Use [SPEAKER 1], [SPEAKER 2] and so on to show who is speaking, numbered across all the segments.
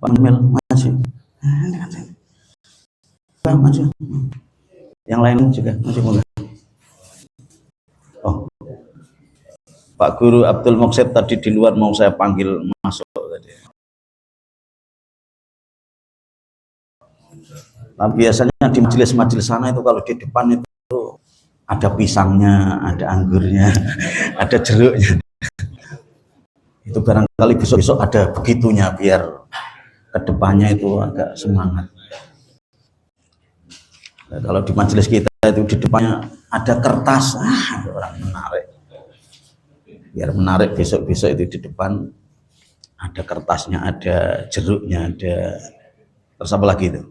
[SPEAKER 1] Pak Mel maju. Maju. Yang lain juga maju mulai. Oh, Pak Guru Abdul Moksib tadi di luar mau saya panggil masuk tadi. Nah, biasanya di majelis-majelis sana itu kalau di depan itu ada pisangnya, ada anggurnya, ada jeruknya. Itu barangkali besok-besok ada begitunya biar kedepannya itu agak semangat. Nah, kalau di majelis kita itu di depannya ada kertas, orang menarik. Biar menarik besok-besok itu di depan ada kertasnya, ada jeruknya, ada terus apa lagi itu?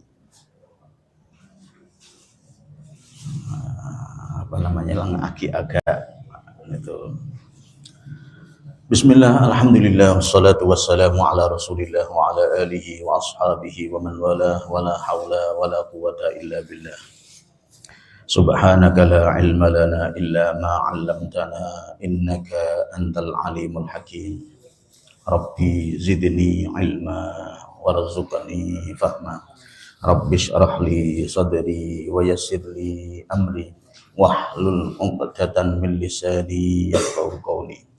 [SPEAKER 1] Apa namanya yang agak itu. Bismillah, alhamdulillah, wassalatu wassalamu ala rasulillah wa ala alihi wa ashabihi wa man wala wa la hawla wa la quwata illa billah. Subhanaka la ilma lana illa ma 'allamtana innaka antal alimul hakim. Rabbi zidni ilma warzuqni fahma. Rabbi shrah li sadri wa yassir li amri wahlul 'uqdatam min lisani yafqahu qawli.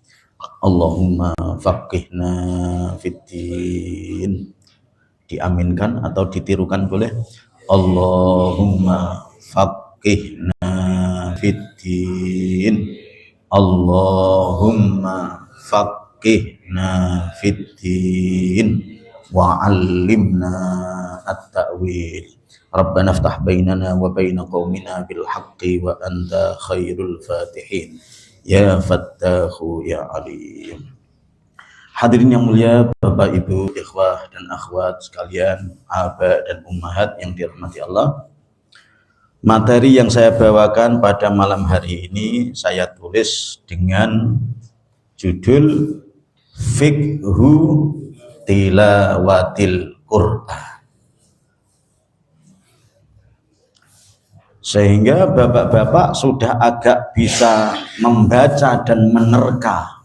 [SPEAKER 1] Allahumma faqihna fiddin. Diaminkan atau ditirukan boleh. Allahumma faqihna fiddin. Allahumma faqihna fiddin wa 'allimna at-ta'wil. Rabbana iftah bainana wa baina qaumina bil haqqi wa anta khairul fatihin. Ya Fattahu ya Alim. Hadirin yang mulia, Bapak Ibu, ikhwah dan akhwat sekalian, aba dan ummahat yang dirahmati Allah. Materi yang saya bawakan pada malam hari ini saya tulis dengan judul Fiqhu Tilawatil Qur'an. Sehingga bapak-bapak sudah agak bisa membaca dan menerka.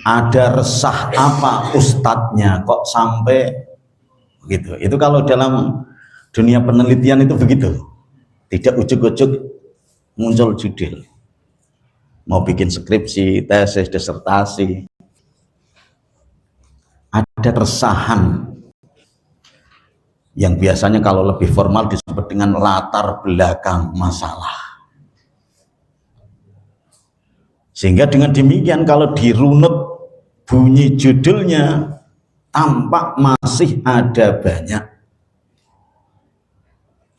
[SPEAKER 1] Ada resah apa ustadznya kok sampai begitu. Itu kalau dalam dunia penelitian itu begitu. Tidak ujuk-ujuk muncul judul. Mau bikin skripsi, tesis, disertasi. Ada keresahan yang biasanya kalau lebih formal disebut dengan latar belakang masalah. Sehingga dengan demikian kalau dirunut bunyi judulnya tampak masih ada banyak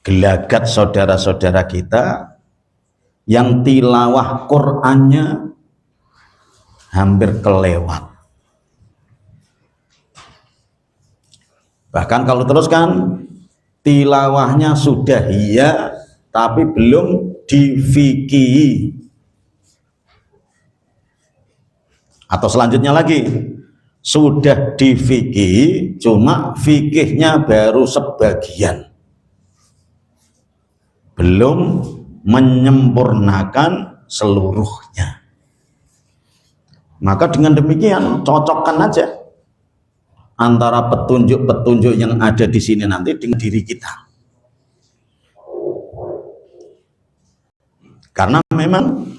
[SPEAKER 1] gelagat saudara-saudara kita yang tilawah Qur'annya hampir kelewat. Bahkan kalau teruskan tilawahnya sudah iya tapi belum difikihi. Atau selanjutnya lagi sudah difikihi cuma fikihnya baru sebagian. Belum menyempurnakan seluruhnya. Maka dengan demikian cocokkan aja antara petunjuk-petunjuk yang ada di sini nanti dengan diri kita. Karena memang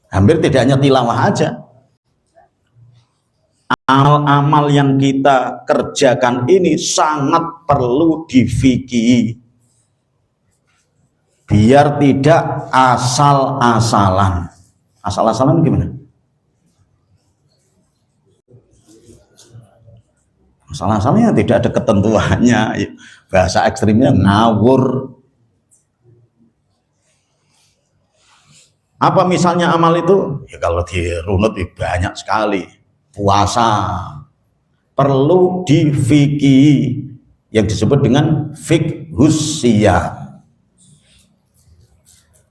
[SPEAKER 1] hampir tidak hanya tilawah aja. Amal-amal yang kita kerjakan ini sangat perlu difikihi. Biar tidak asal-asalan. Asal-asalan gimana? Asal-asalnya tidak ada ketentuannya, bahasa ekstrimnya ngawur. Apa misalnya amal itu? Ya kalau dirunut banyak sekali. Puasa perlu difikihi yang disebut dengan fiqhus siyam.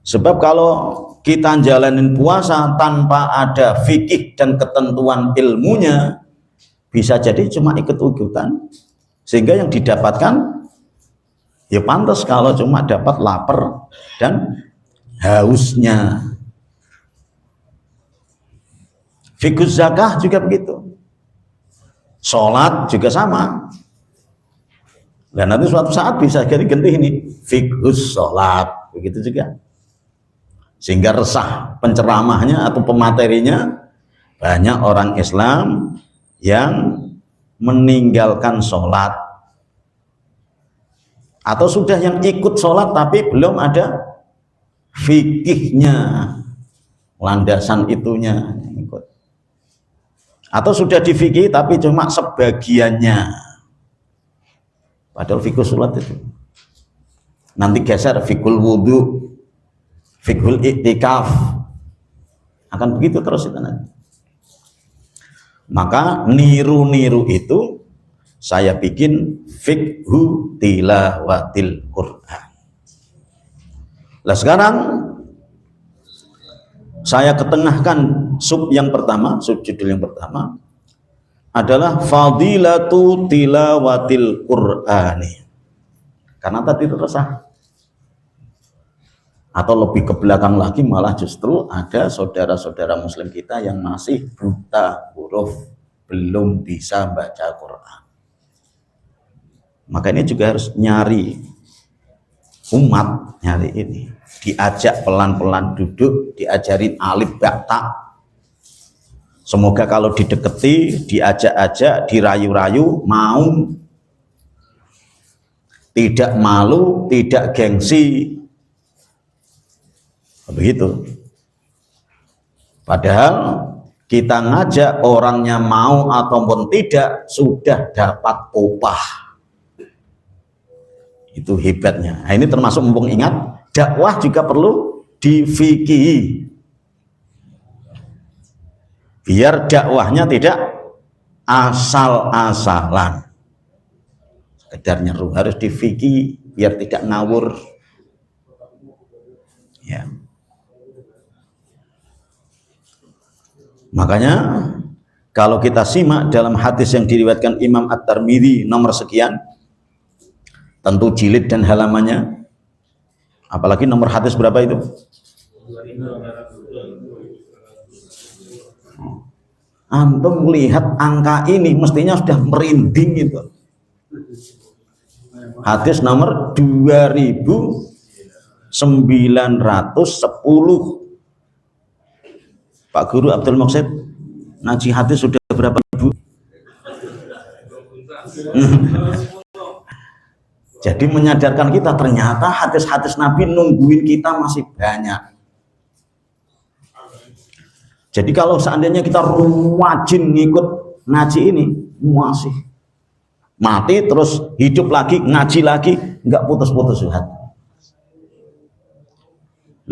[SPEAKER 1] Sebab kalau kita jalanin puasa tanpa ada fikih dan ketentuan ilmunya, bisa jadi cuma ikut-ikutan, sehingga yang didapatkan ya pantas kalau cuma dapat lapar dan hausnya. Fiqhus zakah juga begitu. Sholat juga sama. Dan nanti suatu saat bisa ganti ini fiqhus sholat, begitu juga. Sehingga resah penceramahnya atau pematerinya, banyak orang Islam yang meninggalkan sholat, atau sudah yang ikut sholat tapi belum ada fikihnya, landasan itunya, atau sudah di fikih tapi cuma sebagiannya. Padahal fikih sholat itu nanti geser fikul wudhu, fikul iktikaf, akan begitu terus itu nanti. Maka niru-niru itu saya bikin fikhu tilawatil Quran. Nah sekarang saya ketengahkan sub yang pertama, subjudul yang pertama adalah fadilatu tilawatil Qur'ani. Karena tadi itu resah. Atau lebih ke belakang lagi malah justru ada saudara-saudara muslim kita yang masih buta huruf, belum bisa baca Quran. Maka ini juga harus nyari umat, nyari ini. Diajak pelan-pelan duduk, diajarin alif ba ta. Semoga kalau dideketi, diajak-ajak, dirayu-rayu, mau, tidak malu, tidak gengsi, begitu. Padahal kita ngajak orangnya mau ataupun tidak sudah dapat upah. Itu hebatnya. Nah, ini termasuk mumpung ingat, dakwah juga perlu difikihi. Biar dakwahnya tidak asal-asalan, sekedar nyeru, harus difikih biar tidak ngawur. Ya. Makanya kalau kita simak dalam hadis yang diriwayatkan Imam At-Tirmidzi nomor sekian, tentu jilid dan halamannya, apalagi nomor hadis berapa itu? Antum melihat angka ini mestinya sudah merinding itu. Hadis nomor 2910. Pak Guru Abdul Moksid, ngaji hadis sudah berapa ribu? Jadi menyadarkan kita ternyata hadis-hadis Nabi nungguin kita masih banyak. Jadi kalau seandainya kita rajin ngikut ngaji ini, masih mati terus hidup lagi, ngaji lagi, nggak putus-putus suhat.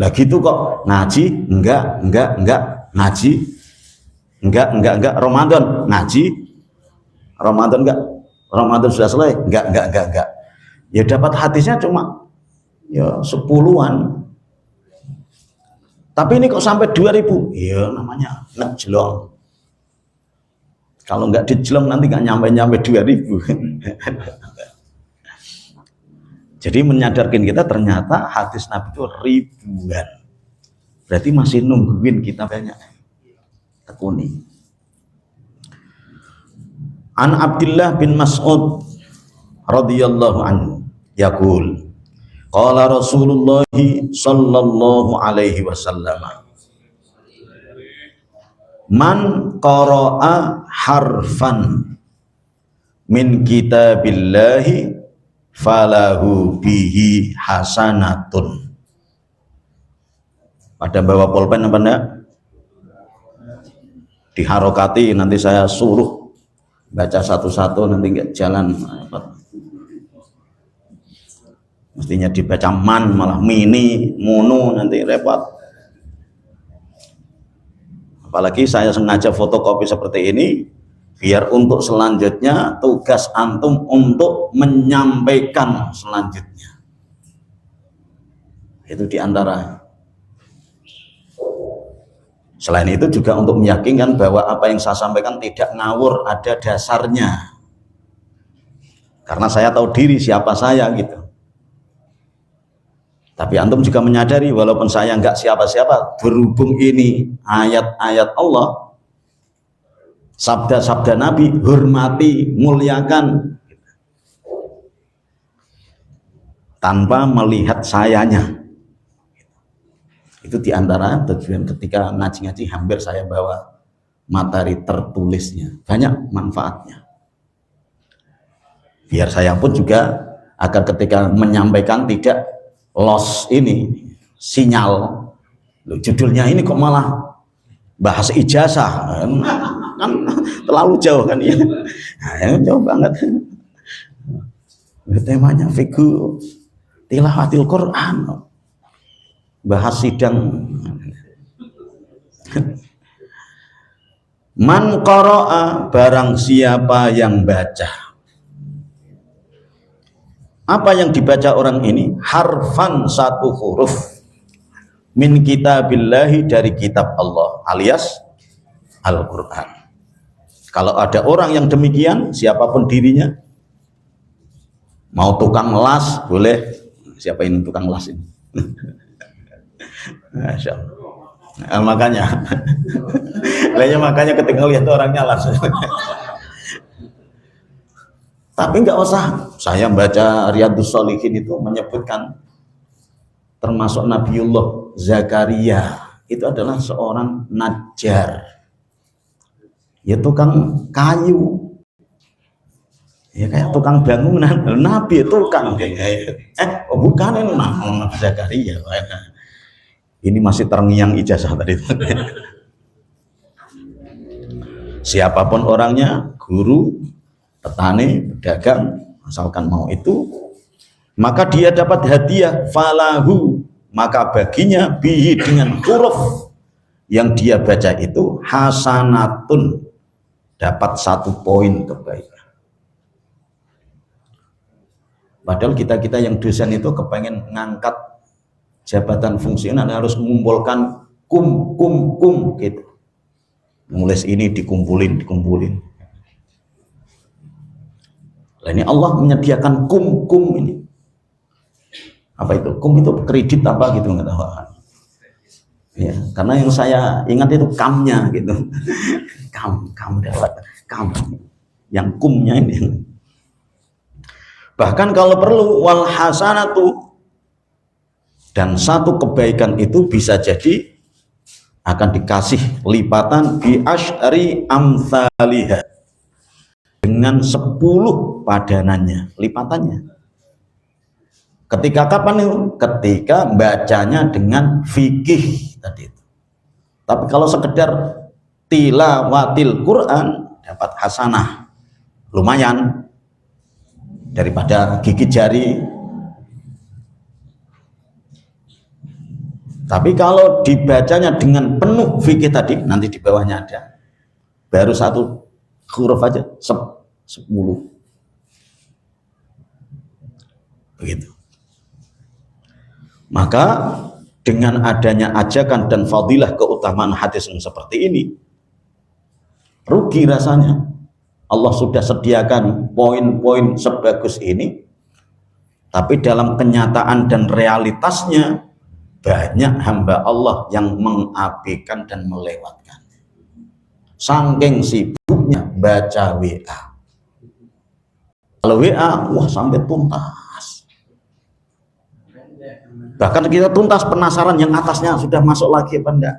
[SPEAKER 1] Lah gitu kok ngaji, enggak, ngaji, enggak, Ramadan, ngaji, Ramadan enggak, Ramadan sudah selesai, enggak. Ya dapat hadisnya cuma ya 10-an. Tapi ini kok sampai 2000? Iya namanya ngejlong. Kalau nggak dijlong nanti nggak nyampe 2000. Jadi menyadarkan kita ternyata hadis Nabi itu ribuan. Berarti masih nungguin kita banyak. Tekuni. An Abdullah bin Mas'ud radhiyallahu anhu yaqul qala Rasulullah sallallahu alaihi wasallam man qara'a harfan min kitabillahi falahu bihi hasanatun. Pada bawa pulpen apa enggak? Diharokati, nanti saya suruh baca satu-satu, nanti enggak jalan. Mestinya dibaca man malah mini, munu, nanti repot. Apalagi saya sengaja fotokopi seperti ini biar untuk selanjutnya tugas antum untuk menyampaikan selanjutnya. Itu diantara. Selain itu juga untuk meyakinkan bahwa apa yang saya sampaikan tidak ngawur, ada dasarnya. Karena saya tahu diri siapa saya gitu. Tapi antum juga menyadari walaupun saya nggak siapa-siapa, berhubung ini ayat-ayat Allah, sabda-sabda Nabi, hormati, muliakan tanpa melihat sayanya. Itu diantara tujuan ketika ngaji-ngaji hampir saya bawa materi tertulisnya, banyak manfaatnya. Biar saya pun juga agar ketika menyampaikan tidak lost ini sinyal. Loh, judulnya ini kok malah bahas ijazah, kan terlalu jauh kan ya. Nah, jauh banget. Temanya fikih tilawatil Quran, bahas sidang. Man qara'a, barang siapa yang baca. Apa yang dibaca orang ini? Harfan, satu huruf, min kitabillahi, dari kitab Allah, alias Al-Quran. Kalau ada orang yang demikian, siapapun dirinya, mau tukang las boleh. Siapa ini tukang las ini? Masya Allah. Makanya ketika lihat orangnya las. Tapi nggak usah. Saya baca Riyadhus Shalihin itu menyebutkan termasuk Nabiullah Zakaria itu adalah seorang najjar, ya tukang kayu, ya kayak tukang bangunan. Nabi tukang, bukan ini Nabi Zakaria. Ini masih terngiang ijazah tadi. Siapapun orangnya, guru, petani, pedagang, asalkan mau itu, maka dia dapat hadiah, falahu, maka baginya bihi, dengan huruf yang dia baca itu, hasanatun, dapat 1 poin kebaikan. Padahal kita yang dosen itu kepengen ngangkat jabatan fungsional, harus mengumpulkan kum gitu. Nulis ini dikumpulin. Nah, ini Allah menyediakan kum ini. Apa itu? Kum itu kredit apa gitu, nggak tahu. Ya, karena yang saya ingat itu kamnya gitu. Kam dapat kam. Yang kumnya ini. Bahkan kalau perlu wal hasanatu, dan 1 kebaikan itu bisa jadi akan dikasih lipatan bi asyri amsalihah, dengan 10 padanannya, lipatannya. Ketika kapan itu? Ketika bacanya dengan fikih tadi itu. Tapi kalau sekedar tilawatil Quran, dapat hasanah, lumayan daripada gigit jari. Tapi kalau dibacanya dengan penuh fikih tadi, nanti di bawahnya ada, baru 1 huruf aja 10. Begitu. Maka dengan adanya ajakan dan fadilah keutamaan hadis yang seperti ini, rugi rasanya. Allah sudah sediakan poin-poin sebagus ini, tapi dalam kenyataan dan realitasnya banyak hamba Allah yang mengabaikan dan melewatkan. Saking sibuknya baca WA. Kalau WA, wah sampai tuntas. Bahkan kita tuntas penasaran yang atasnya sudah masuk lagi apa enggak.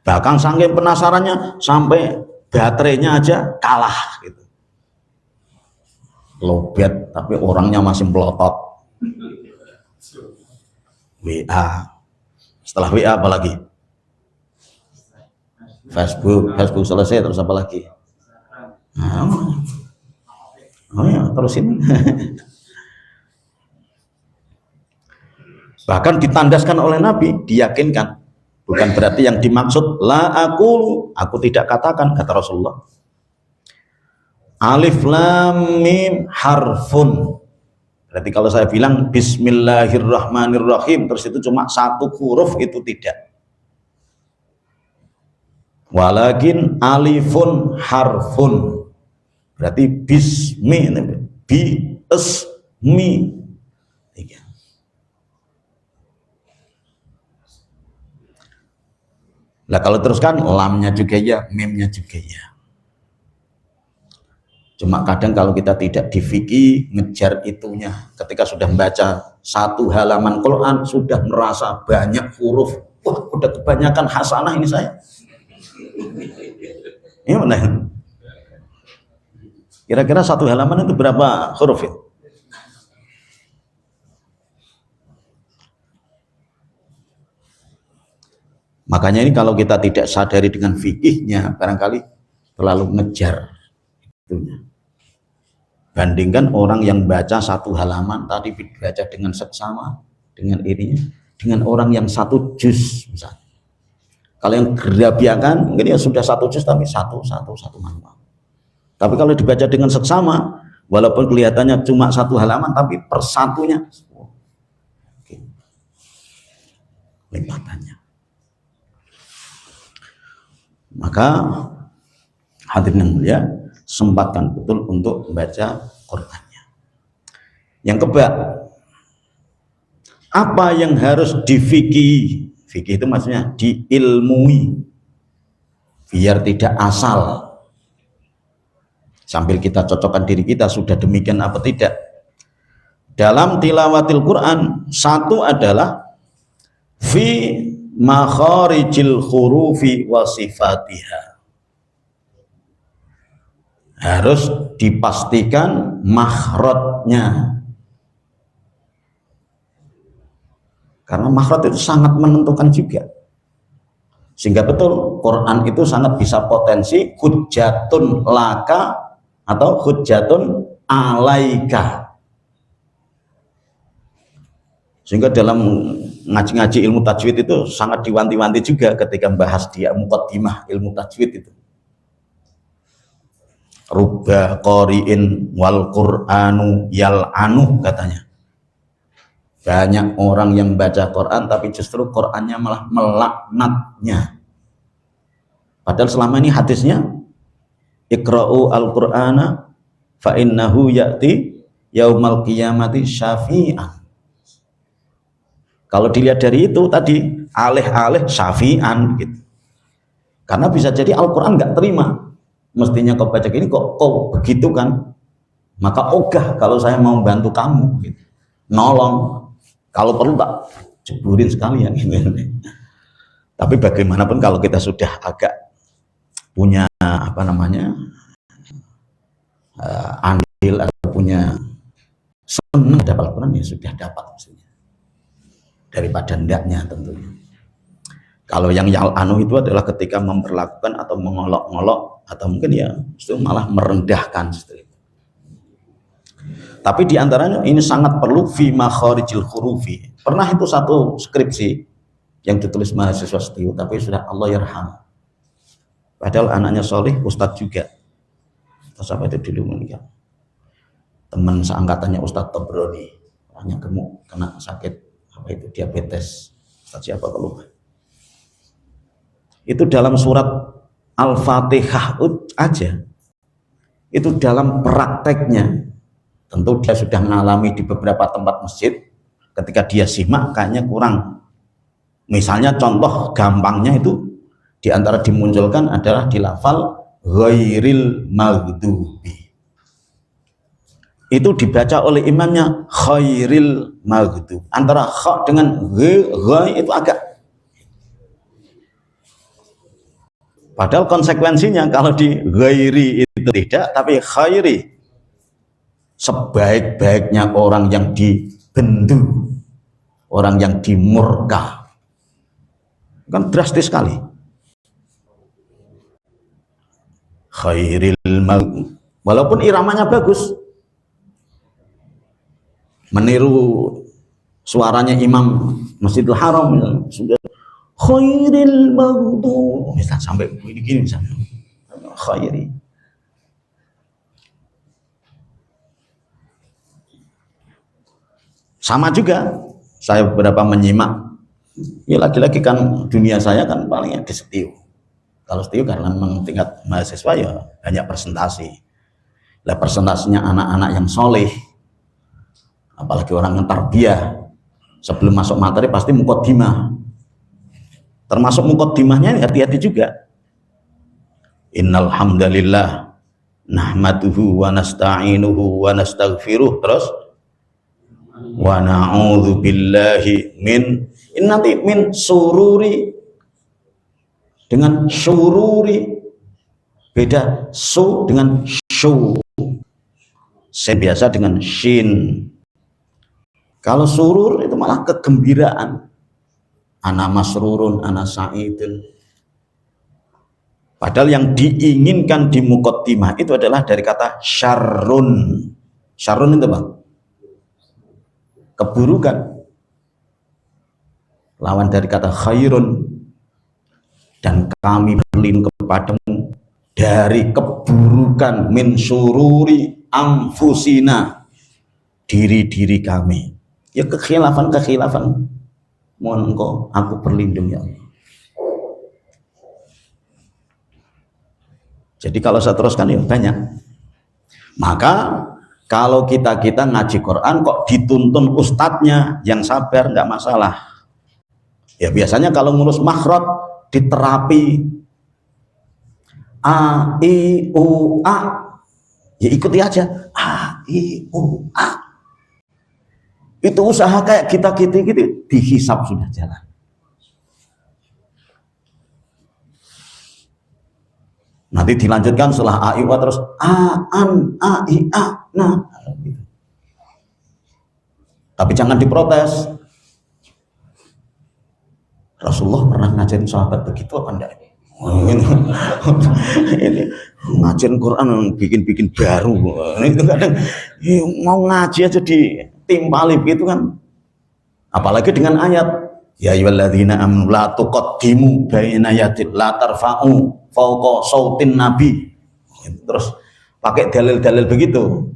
[SPEAKER 1] Bahkan saking penasarannya sampai baterainya aja kalah gitu. Lobet tapi orangnya masih melotot. WA, setelah WA apa lagi? Facebook selesai, terus apa lagi? Oh ya, terusin. Bahkan ditandaskan oleh Nabi, diyakinkan, bukan berarti yang dimaksud la aku tidak katakan, kata Rasulullah. Alif lam mim harfun. Berarti kalau saya bilang bismillahirrahmanirrahim, terus itu cuma 1 huruf, itu tidak. Walakin alifun harfun. Berarti bismi, bi-es-mi. Lah kalau teruskan lamnya juga ya, mimnya juga ya. Cuma kadang kalau kita tidak di fikih ngejar itunya, ketika sudah membaca satu halaman Quran sudah merasa banyak huruf, wah udah kebanyakan hasanah ini saya. Ini mana? Kira-kira satu halaman itu berapa huruf itu? Makanya ini kalau kita tidak sadari dengan fikihnya, barangkali terlalu ngejar itunya. Bandingkan orang yang baca satu halaman tadi baca dengan seksama, dengan ininya, dengan orang yang satu juz misalnya. Kalau yang gerabiakan mungkin ya sudah satu juz tapi satu manual. Tapi kalau dibaca dengan seksama, walaupun kelihatannya cuma satu halaman tapi persatunya lipatannya. Maka hadirin yang mulia, sempatkan betul untuk membaca Qur'annya. Yang kedua, apa yang harus difikih? Fikih itu maksudnya diilmui, biar tidak asal. Sambil kita cocokkan diri kita sudah demikian apa tidak. Dalam tilawatil Quran, satu adalah fi makharijil hurufi wa sifatiha. Harus dipastikan makhrajnya. Karena makhraj itu sangat menentukan juga. Sehingga betul Quran itu sangat bisa potensi hujjatun laka atau hujjatun alaika. Sehingga dalam ngaji-ngaji ilmu tajwid itu sangat diwanti-wanti juga ketika membahas dia muqaddimah ilmu tajwid itu. Rubba qari'in wal Qur'anu yal'anu katanya. Banyak orang yang baca Quran tapi justru Qurannya malah melaknatnya. Padahal selama ini hadisnya Iqra'u al-Qur'ana fa innahu ya'ti yaumal qiyamati syafi'an. Kalau dilihat dari itu tadi alih-alih syafi'an gitu. Karena bisa jadi Al-Quran nggak terima. Mestinya kau baca gini kok begitu kan? Maka ogah kalau saya mau bantu kamu gitu. Nolong. Kalau perlu tak jeburin sekalian gitu. Tapi bagaimanapun kalau kita sudah agak punya apa namanya andil atau punya senang dapat Al-Quran ya sudah dapat maksudnya. Daripada ndaknya tentunya. Kalau yang yal'anu itu adalah ketika memperlakukan atau mengolok-ngolok atau mungkin ya itu malah merendahkan. Tapi diantaranya ini sangat perlu fi makharijil hurufi. Pernah itu satu skripsi yang ditulis mahasiswa STIU tapi sudah Allah yarham. Padahal anaknya soleh, Ustadz juga. Terus apa itu dulu meninggal. Teman seangkatannya Ustadz Tobroni, orangnya gemuk, kena sakit apa itu diabetes. Ustadz siapa kalau lupa. Itu dalam surat Al-Fatihah aja. Itu dalam prakteknya. Tentu dia sudah mengalami di beberapa tempat masjid. Ketika dia simak kayaknya kurang. Misalnya contoh gampangnya itu di antara dimunculkan adalah di lafal ghairil maghdubi. Itu dibaca oleh imamnya khairil maghdub. Antara kha dengan gha itu agak. Padahal konsekuensinya kalau di ghairi itu tidak, tapi khairi. Sebaik-baiknya orang yang dibendu, orang yang dimurka. Kan drastis sekali. Khairil maghdub. Walaupun iramanya bagus. Meniru suaranya Imam Masjidil Haram sudah khairil maghdub misalnya sampai begini misalnya khairi. Sama juga saya beberapa menyimak ya lagi-lagi kan dunia saya kan palingnya di STIU. Kalau STIU karena memang tingkat mahasiswa ya banyak presentasi. Lah presentasinya anak-anak yang soleh, apalagi orang yang tarbiyah, sebelum masuk materi pasti muqaddimah. Termasuk muqaddimahnya hati-hati juga. Innal hamdalillah nahmaduhu wa nasta'inuhu wa nastaghfiruh, terus wa na'udzu billahi min, ini nanti min sururi dengan syururi beda, su dengan syu, saya biasa dengan shin. Kalau surur itu malah kegembiraan, ana masrurun ana sa'idun. Padahal yang diinginkan di muqaddimah itu adalah dari kata syarrun. Syarrun itu Bang, keburukan. Lawan dari kata khairun. Dan kami berlindung kepadamu dari keburukan, min sururi anfusina, diri-diri kami. Ya kekhilafan, mohon engkau aku berlindung ya Allah. Jadi kalau saya teruskan ya banyak. Maka kalau kita ngaji Quran kok dituntun ustadznya yang sabar, nggak masalah. Ya biasanya kalau ngurus makhraj di terapi a i u a, ya ikuti aja a i u a. Itu usaha kayak kita gitu dihisap sudah jalan. Nanti dilanjutkan setelah a i u a terus a an a i a, nah tapi jangan diprotes. Rasulullah pernah ngajarin sahabat begitu apa enggak? Ini ngajarin Quran bikin baru. Itu kadang mau ngaji aja ditimpali gitu kan. Apalagi dengan ayat ya ayyuhalladzina amanu la tuqaddimu baina yadil la tarfa'u fawqa sautin nabi. Terus pakai dalil-dalil begitu.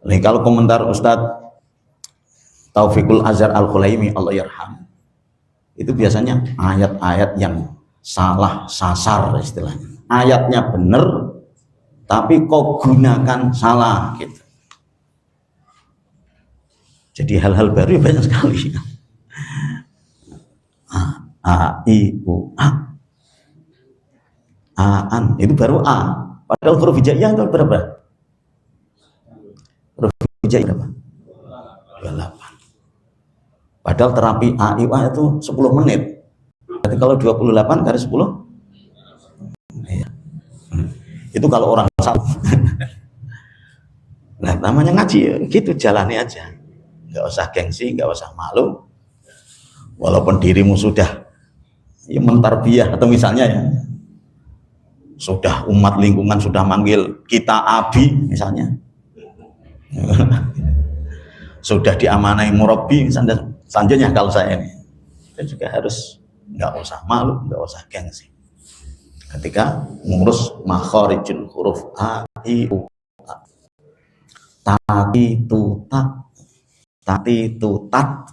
[SPEAKER 1] Nih kalau komentar Ustadz Taufikul Azhar Al-Khulaimi Allah yarham, itu biasanya ayat-ayat yang salah sasar istilahnya. Ayatnya benar tapi kok gunakan salah gitu. Jadi hal-hal baru banyak sekali. A I U A, aan itu baru A, padahal huruf hijaiyah itu berapa? Huruf hijaiyah berapa? 28. Padahal terapi AIWA itu 10 menit. Jadi kalau 28 kali 10 ya. Itu kalau orang salah. Nah namanya ngaji gitu, jalani aja, nggak usah gengsi, nggak usah malu. Walaupun dirimu sudah ya mentarbiyah, atau misalnya ya sudah umat lingkungan sudah manggil kita abi misalnya, sudah diamanai murabi misalnya. Selanjutnya kalau saya ini, kita juga harus nggak usah malu, nggak usah gengsi ketika ngurus makharijul huruf a i u a. Tati tu tat, tati tu tat,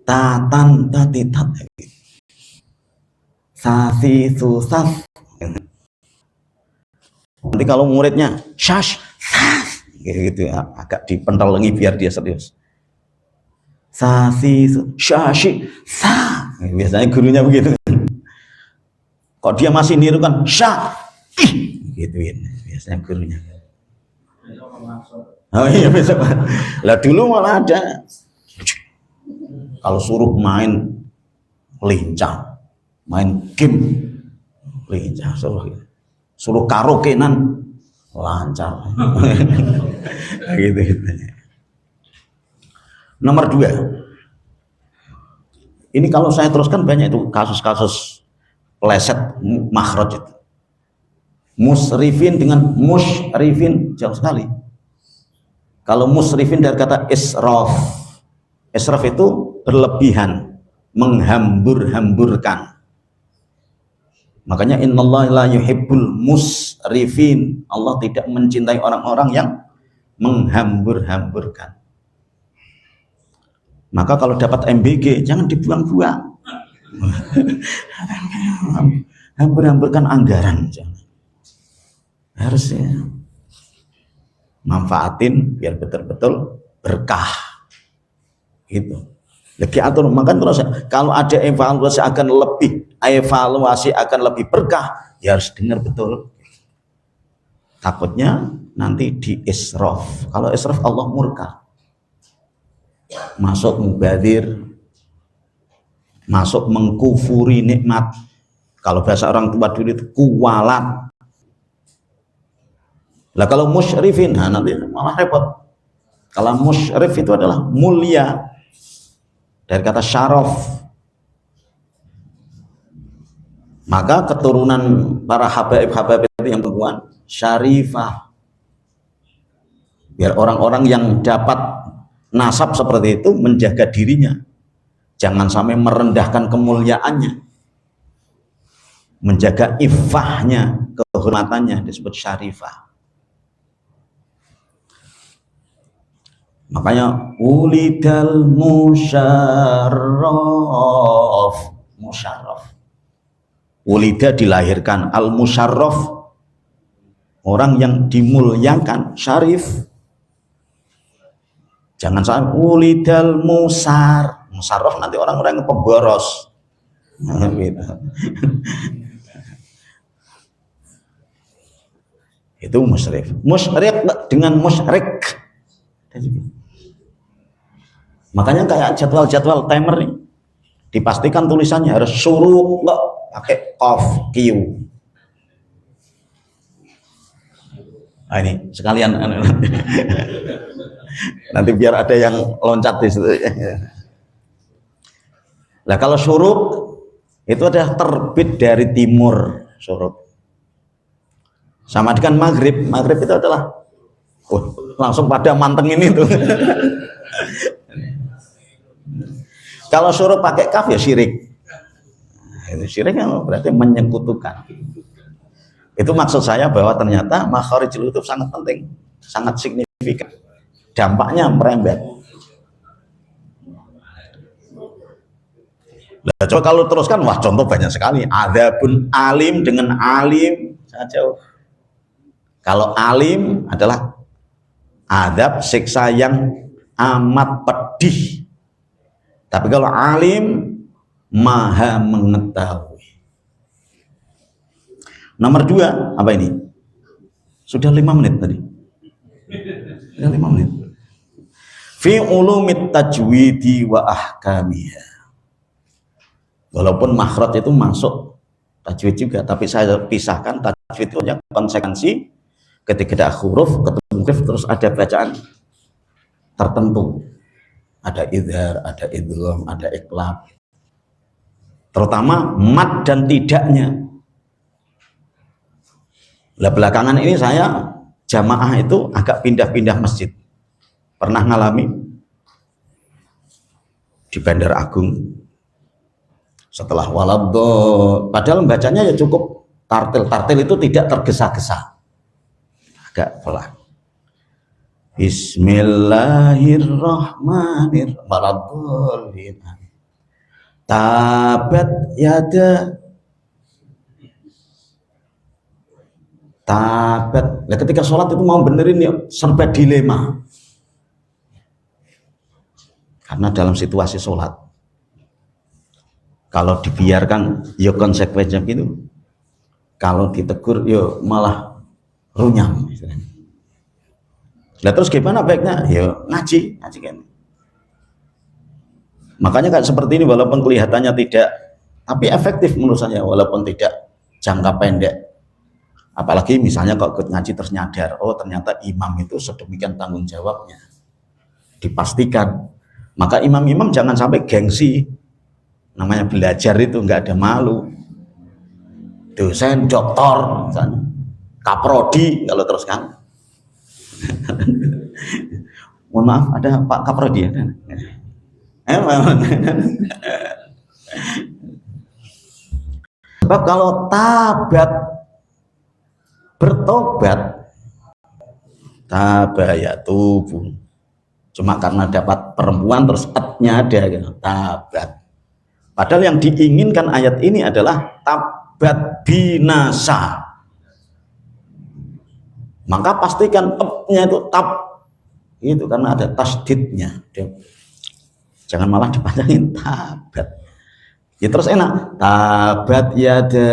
[SPEAKER 1] tatan tati tat, sasi susas. Nanti kalau muridnya syash sas gitu ya, agak dipental lagi biar dia serius. Sasi syashi sa, biasanya gurunya begitu. Kok dia masih niru kan sya gituin biasanya gurunya. Oh iya besok lah, dulu malah ada kalau suruh main lincah, main game lincah, suruh karaokean lancar. Gitu. Nomor 2, ini kalau saya teruskan banyak itu kasus-kasus pleset makhraj itu. Musrifin dengan musyrifin jauh sekali. Kalau musrifin dari kata israf, israf itu berlebihan, menghambur-hamburkan. Makanya innallaha la yuhibbul musrifin, Allah tidak mencintai orang-orang yang menghambur-hamburkan. Maka kalau dapat MBG jangan dibuang-buang. Hambur-hamburkan anggaran, harusnya manfaatin biar betul-betul berkah gitu. Lagi atur, maka terus kalau ada evaluasi akan lebih berkah, ya harus dengar betul. Takutnya nanti di israf. Kalau israf Allah murka. Masuk mubadir, masuk mengkufuri nikmat. Kalau bahasa orang tua dulu itu kuwalat. Lah kalau musyrifin, nah nanti malah repot. Kalau musyrif itu adalah mulia, dari kata syaraf. Maka keturunan para habaib-habaib itu yang perempuan syarifah. Biar orang-orang yang dapat nasab seperti itu menjaga dirinya, jangan sampai merendahkan kemuliaannya, menjaga iffahnya, kehormatannya, disebut syarifah. Makanya ulidal musyarraf. Ulida dilahirkan, al musyarraf orang yang dimuliakan, syarif. Jangan sampai ulidal musarraf, nanti orang-orang yang pemboros. Itu musyrif. Musyrik dengan musyrik. Makanya kayak jadwal-jadwal timer nih, dipastikan tulisannya harus suruh kok pakai qaf q. Nah, ini sekalian nanti biar ada yang loncat di situ. Nah kalau syuruk itu adalah terbit dari timur, syuruk. Sama dengan maghrib. Maghrib itu adalah langsung pada mantengin itu. Kalau suruh pakai kaf ya syirik. Itu syirik kan berarti menyekutukan. Itu maksud saya bahwa ternyata makharijul huruf sangat penting, sangat signifikan. Dampaknya merembet. Nah, coba kalau teruskan, wah contoh banyak sekali. Adzabun alim dengan alim sangat jauh. Kalau alim adalah adab siksa yang amat pedih. Tapi kalau alim maha mengetahui. Nomor 2 apa ini? Sudah 5 menit tadi. Sudah 5 menit. Fi ulumit tajwidi wa ahkamiha. Walaupun makhraj itu masuk tajwid juga, tapi saya pisahkan tajwid itu hanya konsekuensi ketika ada huruf, ketemu huruf, terus ada bacaan tertentu. Ada idhar, ada idgham, ada iqlab. Terutama mad dan tidaknya. Lah belakangan ini saya jamaah itu agak pindah-pindah masjid. Pernah ngalami di Bandar Agung. Setelah waladdo, padahal bacanya ya cukup tartil. Tartil itu tidak tergesa-gesa. Agak pelan. Bismillahirrahmanirrahim. Tabat yada. Tabat. Nah, ketika sholat itu mau benerin ya serba dilema. Karena dalam situasi sholat, kalau dibiarkan ya konsekuensinya gitu. Kalau ditegur ya malah runyam. Nah terus gimana baiknya? Ya ngaji kan. Makanya kan seperti ini, walaupun kelihatannya tidak, tapi efektif menurut saya, walaupun tidak jangka pendek. Apalagi misalnya kalau ikut ngaji terus nyadar, oh ternyata imam itu sedemikian tanggung jawabnya, dipastikan. Maka imam-imam jangan sampai gengsi. Namanya belajar itu nggak ada malu. Dosen, doktor, misalnya kaprodi kalau terus kan. Mohon maaf, ada Pak Kaprodi ya? Sebab kalau tabat, bertobat, tabayatubu, cuma karena dapat perempuan terus atnya ada gitu, tabat. Padahal yang diinginkan ayat ini adalah tabat binasa. Maka pastikan nya itu tab itu karena ada tasdidnya. Jangan malah dipanjangin tabat. Ya terus enak. Tabat yada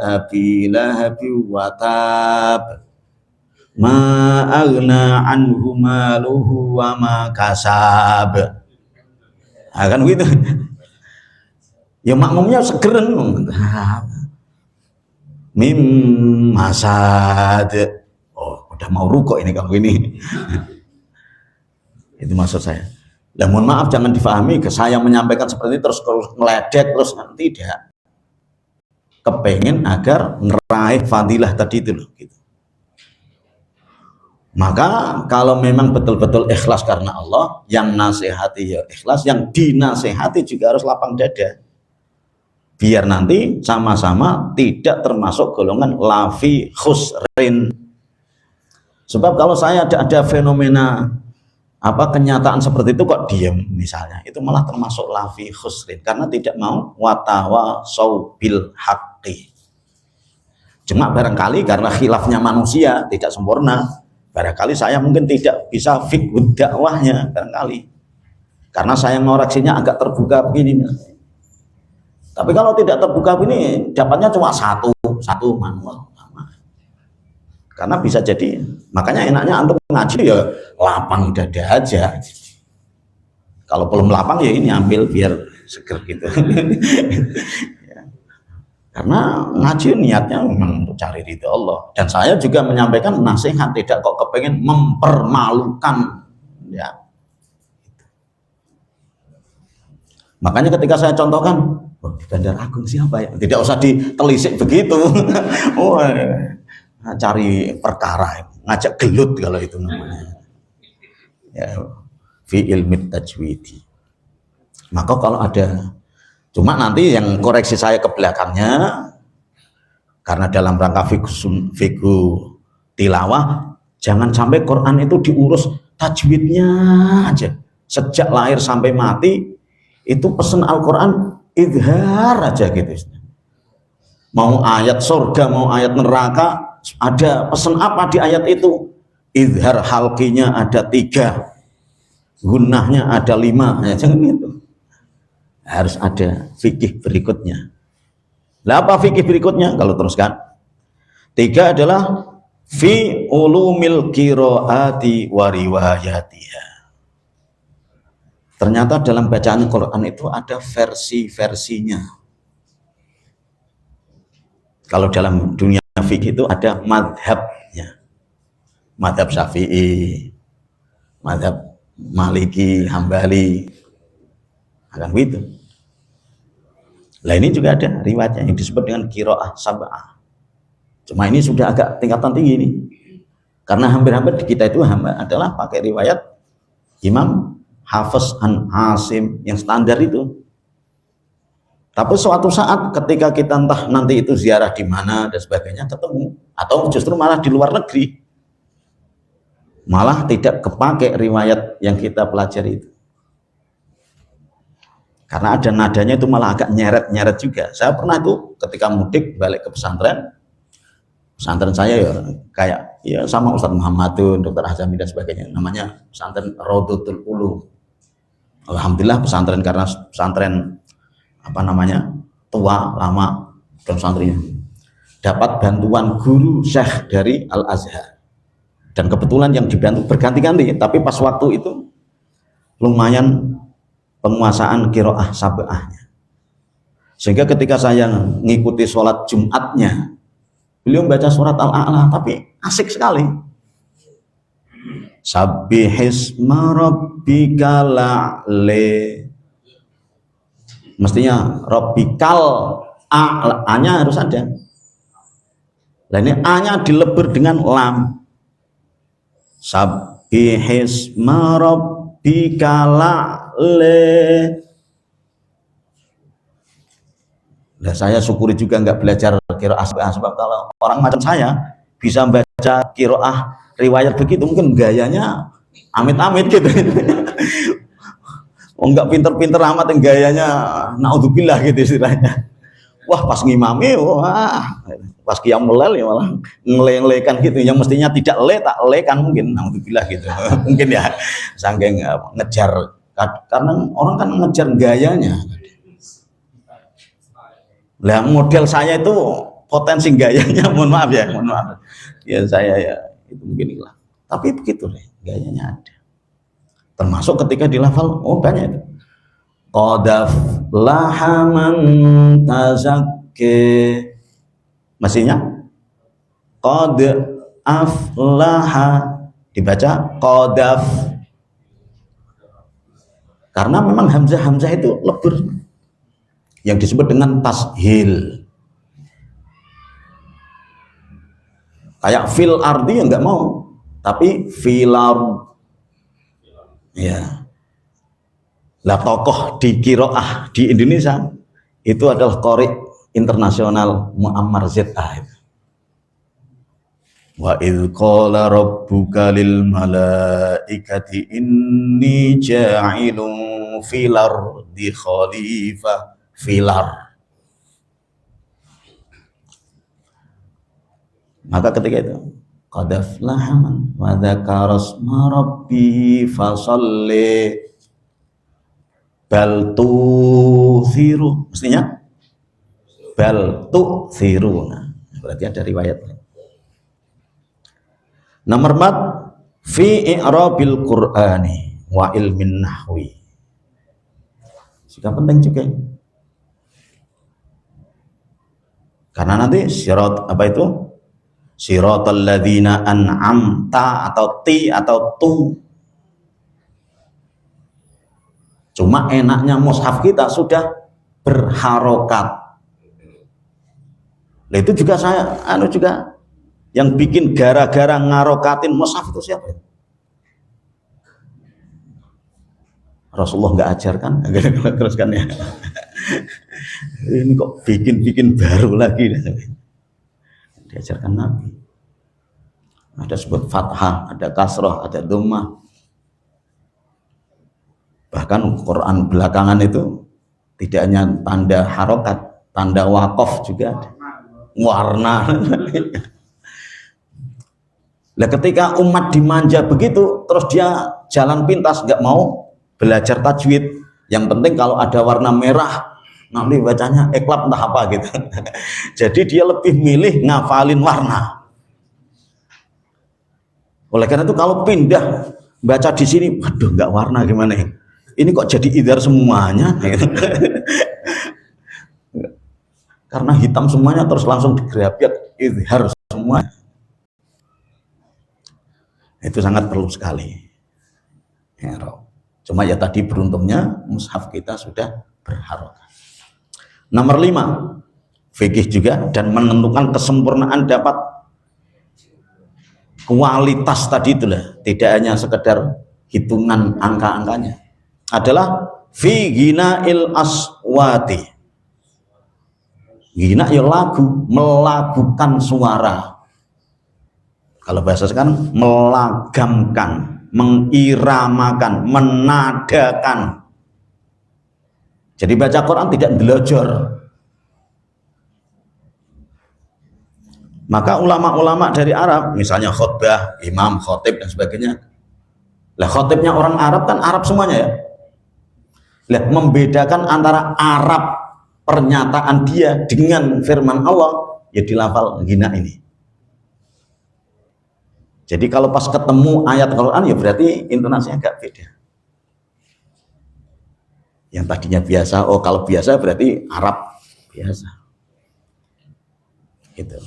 [SPEAKER 1] abi lahabi wa tab. Ma aghna anhu maluhu wa ma kasab. Nah, kan gitu. Ya makmumnya segeren. Mim masad. Oh, udah mau rukuk ini kamu ini. Itu maksud saya. Dan mohon maaf jangan difahami ke saya menyampaikan seperti itu terus ngeledek terus tidak. Kepengen agar ngeraih fadilah tadi itu loh gitu. Maka kalau memang betul-betul ikhlas karena Allah, yang nasihati ya ikhlas, yang dinasihati juga harus lapang dada. Biar nanti sama-sama tidak termasuk golongan lafi khusrin. Sebab kalau saya ada fenomena kenyataan seperti itu kok diam misalnya, itu malah termasuk lafi khusrin karena tidak mau watawasau bil haqqi. Cuma barangkali karena khilafnya manusia tidak sempurna, barangkali saya mungkin tidak bisa fiqh dakwahnya barangkali karena saya ngoreksinya agak terbuka begini. Tapi kalau tidak terbuka ini dapatnya cuma satu manual. Karena bisa jadi, makanya enaknya antum ngaji ya lapang dada aja. Kalau belum lapang ya ini ambil biar seger gitu. Ya. Karena ngaji niatnya memang untuk cari ridho Allah. Dan saya juga menyampaikan nasihat, tidak kok kepengen mempermalukan. Ya. Makanya ketika saya contohkan, di Bandar Agung siapa ya? Tidak usah ditelisik begitu. Oh, cari perkara, ngajak gelut kalau itu namanya. Ya, fi ilmi tajwidi. Maka kalau ada, cuma nanti yang koreksi saya ke belakangnya, karena dalam rangka fikhu tilawah, jangan sampai Quran itu diurus tajwidnya aja. Sejak lahir sampai mati, itu pesan Al-Quran idhar aja gitu. Mau ayat surga, mau ayat neraka, ada pesan apa di ayat itu? Idhar halqinya ada 3, gunnahnya ada 5, ya, jangan gitu. Harus ada fikih berikutnya. Lah apa fikih berikutnya? Kalau teruskan, 3 adalah fi ulumil qiraati wa riwayatiha. Ternyata dalam bacaan Quran itu ada versi-versinya. Kalau dalam dunia fikih itu ada madhabnya, madhab Syafi'i, madhab Maliki, Hambali, akan begitu. Nah ini juga ada riwayatnya yang disebut dengan qiraah sab'ah. Cuma ini sudah agak tingkatan tinggi nih, karena hampir-hampir di kita itu adalah pakai riwayat Imam Hafiz an Asim yang standar itu. Tapi suatu saat ketika kita entah nanti itu ziarah di mana dan sebagainya ketemu, atau justru malah di luar negeri, malah tidak kepake riwayat yang kita pelajari itu. Karena ada nadanya itu malah agak nyeret-nyeret juga. Saya pernah itu ketika mudik balik ke pesantren saya ya kayak ya sama Ustadz Muhammadun, Dr. Hazami dan sebagainya, namanya pesantren Raudhatul Ulum. Alhamdulillah pesantren, karena pesantren tua lama dan santrinya dapat bantuan guru syekh dari Al-Azhar, dan kebetulan yang dibantu berganti-ganti, tapi pas waktu itu lumayan penguasaan qiraah sab'ahnya, sehingga ketika saya ngikuti sholat Jumatnya beliau baca surat Al-A'la, tapi asik sekali. Sabbihisma rabbikal a'la, mestinya rabbikal A-nya harus ada. Nah ini A-nya dilebur dengan lam. Sabbihisma rabbikal a'la. Nah saya syukuri juga nggak belajar qiraah, sebab kalau orang macam saya bisa baca qiraah riwayat begitu mungkin gayanya amit-amit gitu. Enggak pinter-pinter amat yang gayanya naudzubillah gitu istilahnya. Wah pas ngimami, wah pas qiyamul lail ya malah ngeleng-lekan gitu, yang mestinya tidak le tak lekan mungkin, naudzubillah gitu. Mungkin ya saking ngejar Karena orang kan ngejar gayanya. Lah model saya itu potensi gayanya, mohon maaf ya, ya saya ya itu mungkin lah. Tapi begitu deh, gayanya ada. Termasuk ketika dilafal, oh banyak itu. Qad aflaha man tazakki. Mestinya qad aflaha, dibaca qadaf. Karena memang hamzah itu lebur, yang disebut dengan tashil. Kayak fil ardi yang nggak mau, tapi filar. Ya. Lah tokoh di qiraah di Indonesia itu adalah qori internasional Muammar ZA. Wa idz qala rabbuka lil malaikati inni ja'ilun fil ardi khalifah. Filar. Maka ketika itu qad aflaha man wa dzakara asma rabbihi fasholli bal tu'thiru, mestinya bal tu'thiruna. Berarti ada riwayat. Nomor 4, fi i'rabil qur'ani wa ilmin nahwi. Juga penting juga. Karena nanti sirat apa itu? Siratal ladzina an'amta atau ti atau tu. Cuma enaknya mushaf kita sudah berharokat. Nah, itu juga saya juga yang bikin gara-gara ngarokatin mushaf itu siapa? Rasulullah nggak ajarkan, terus kan ya. Ini kok bikin baru lagi, diajarkan Nabi. Ada sebut fathah, ada kasrah, ada dhammah. Bahkan Quran belakangan itu tidak hanya tanda harokat, tanda wakaf juga ada. Warna. Nah, ketika umat dimanja begitu, terus dia jalan pintas, nggak mau belajar tajwid. Yang penting kalau ada warna merah, nanti bacanya iklab entah apa gitu. Jadi dia lebih milih ngafalin warna. Oleh karena itu kalau pindah baca di sini, waduh nggak warna gimana ya? Ini kok jadi idhar semuanya? Karena hitam semuanya terus langsung digerapiat idhar semua. Itu sangat perlu sekali. Ya, cuma ya tadi beruntungnya mushaf kita sudah berharokat. Nomor 5, fikih juga dan menentukan kesempurnaan dapat kualitas tadi itulah, tidak hanya sekedar hitungan angka-angkanya, adalah fi ghinail aswati. Ghina ya lagu, melagukan suara. Kalau bahasa sekarang melagamkan, mengiramakan, menadakan. Jadi baca Quran tidak delojor. Maka ulama-ulama dari Arab, misalnya khutbah, imam, khotib dan sebagainya. Lah khotibnya orang Arab kan Arab semuanya ya. Lah membedakan antara Arab pernyataan dia dengan firman Allah ya di lafal ghina ini. Jadi kalau pas ketemu ayat Quran ya berarti intonasinya agak beda. Yang tadinya biasa, oh kalau biasa berarti Arab biasa. Gitu.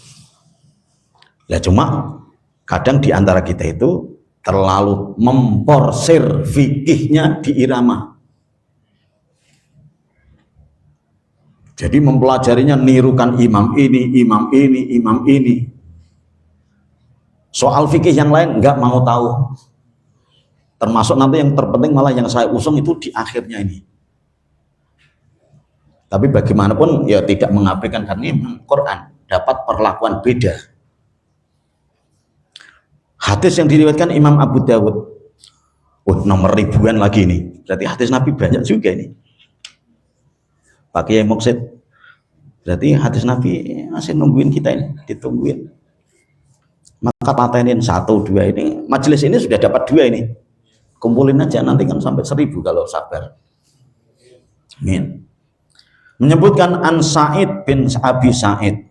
[SPEAKER 1] Ya cuma kadang di antara kita itu terlalu memporsir fikihnya di irama. Jadi mempelajarinya nirukan imam ini, imam ini, imam ini. Soal fikih yang lain nggak mau tahu. Termasuk nanti yang terpenting malah yang saya usung itu di akhirnya ini. Tapi bagaimanapun ya tidak mengabaikan karena Quran dapat perlakuan beda. Hadis yang diriwayatkan Imam Abu Dawud, nomor ribuan lagi ini. Berarti hadis Nabi banyak juga ini. Pak Kiai Moksid, berarti hadis Nabi masih nungguin kita ini, ditungguin. Maka patenin 1, 2 ini, majelis ini sudah dapat 2 ini. Kumpulin aja, nanti kan sampai 1000 kalau sabar. Amin. Menyebutkan an Sa'id bin Abi Sa'id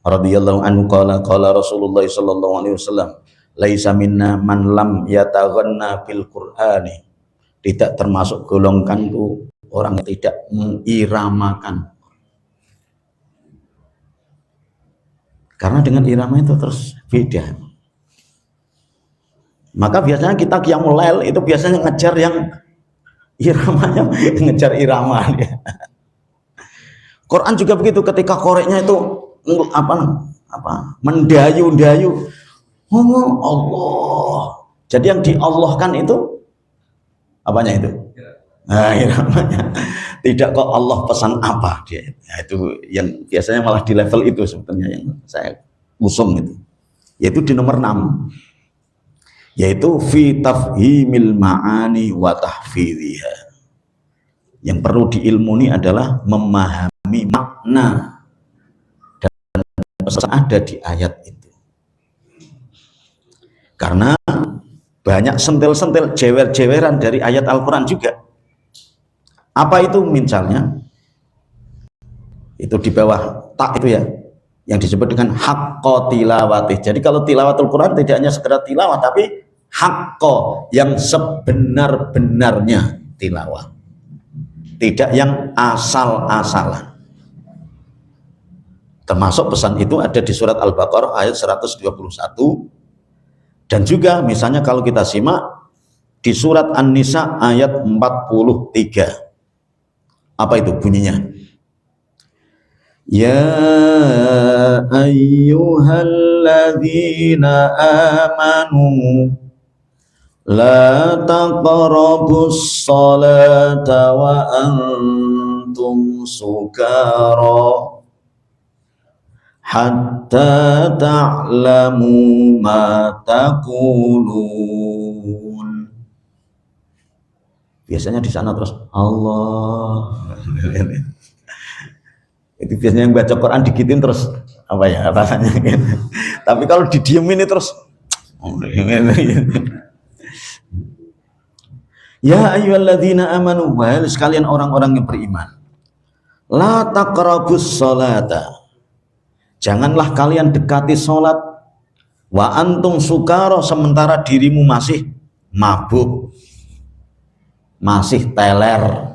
[SPEAKER 1] radhiyallahu anhu qala Rasulullah sallallahu alaihi wasallam, laisa minna man lam yataghanna bil Qur'ani. Tidak termasuk golonganku orang yang tidak mengiramakan. Karena dengan irama itu terus beda. Maka biasanya kita qiyamul lail itu biasanya ngejar yang iramanya, ngejar irama. Quran juga begitu, ketika koreknya itu mendayu-dayu. Oh Allah. Jadi yang diallahkan itu apanya itu? Nah, iramanya. Tidak kok Allah pesan apa dia. Nah, itu yang biasanya malah di level itu sebetulnya yang saya usung itu. Yaitu di nomor 6. Yaitu fi tafhimil ma'ani wa tahfidhiha. Yang perlu diilmuni adalah memahami makna dan pesan ada di ayat itu. Karena banyak sentil-sentil jewer-jeweran dari ayat Al-Quran juga. Apa itu misalnya? Itu di bawah tak itu ya, yang disebut dengan haqqa tilawatih. Jadi kalau tilawatul Quran tidak hanya sekedar tilawah, tapi haqqa, yang sebenar-benarnya tilawah, tidak yang asal-asalan. Termasuk pesan itu ada di surat Al-Baqarah ayat 121, dan juga misalnya kalau kita simak di surat An-Nisa ayat 43. Apa itu bunyinya? Ya ayyuhalladzina amanu la taqrabus salata wa antum sukara hatta ta'lamu ma taqulun. Biasanya di sana terus Allah. Itu biasanya yang baca Quran digitin terus apa ya rasanya gitu. Tapi kalau didiemin itu terus ya ayyuhalladzina amanu, wahai sekalian orang-orang yang beriman, la taqrabus sholata, janganlah kalian dekati sholat, wa antum sukara, sementara dirimu masih mabuk, masih teler.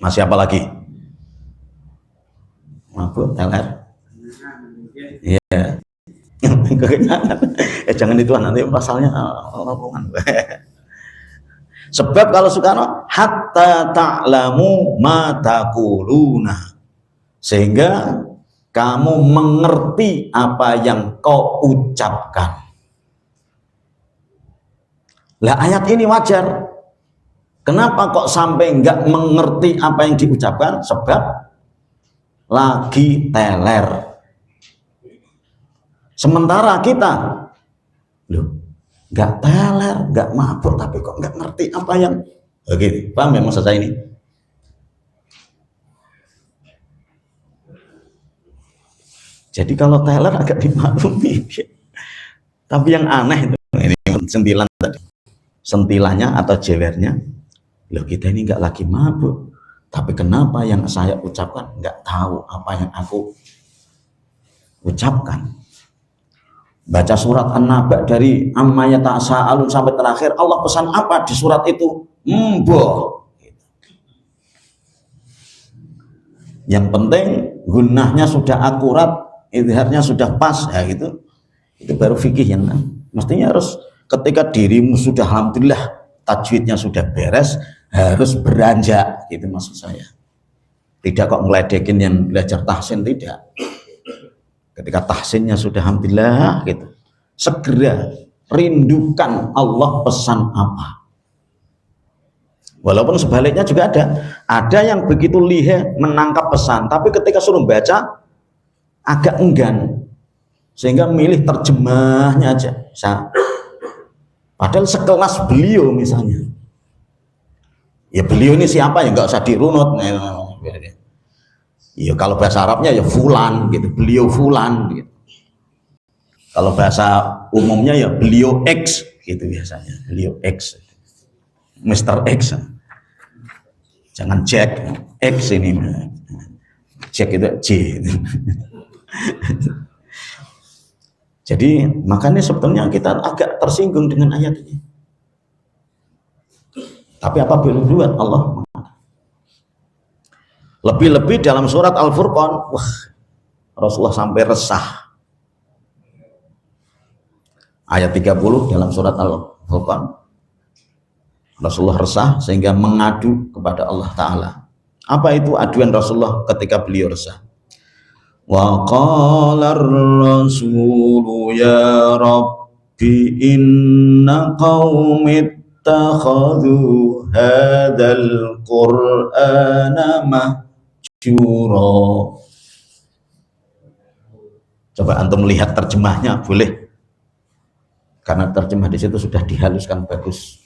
[SPEAKER 1] Masih apa lagi? Mabuk, teler. Iya. Jangan itu nanti pasalnya rombongan. Sebab kalau Soekarno hatta ta'lamu ma taquluna, sehingga kamu mengerti apa yang kau ucapkan. Lah ayat ini wajar. Kenapa kok sampai enggak mengerti apa yang diucapkan? Sebab lagi teler. Sementara kita loh, enggak teler, enggak mabuk, tapi kok enggak ngerti apa yang begini. Paham ya maksud saya ini? Jadi kalau teler agak dimaklumi. Tapi yang aneh itu, ini sentilan tadi. Sentilannya atau jewernya, loh kita ini enggak lagi mabuk, tapi kenapa yang saya ucapkan enggak tahu apa yang aku ucapkan. Baca surat An-Naba dari amma yatasaalun sampai terakhir, Allah pesan apa di surat itu? Mboh. Yang penting gunnahnya sudah akurat, idharnya sudah pas, ya gitu. Itu baru fikih yang mestinya harus ketika dirimu sudah alhamdulillah tajwidnya sudah beres, harus beranjak, itu maksud saya. Tidak kok ngeledekin yang belajar tahsin, tidak. Ketika tahsinnya sudah alhamdulillah gitu, segera rindukan Allah pesan apa. Walaupun sebaliknya juga ada yang begitu lihai menangkap pesan, tapi ketika suruh baca agak enggan, sehingga milih terjemahnya aja. Padahal sekelas beliau misalnya, ya beliau ini siapa ya, nggak usah dirunut. Ya kalau bahasa Arabnya ya fulan gitu, beliau fulan gitu. Kalau bahasa umumnya ya beliau X gitu biasanya. Beliau X, Mr. X. Jangan Jack, X ini. Jack itu J. Jadi makanya sebetulnya kita agak tersinggung dengan ayat ini. Tapi apa boleh buat, Allah. Lebih-lebih dalam surat Al-Furqan, wah, Rasulullah sampai resah. Ayat 30 dalam surat Al-Furqan, Rasulullah resah sehingga mengadu kepada Allah Ta'ala. Apa itu aduan Rasulullah ketika beliau resah? Wa qala ar-rasulu ya rabbi inna qaumi ittakhadhu hadzal qur'ana mahjura. Coba antum lihat terjemahnya, boleh, karena terjemah di situ sudah dihaluskan bagus.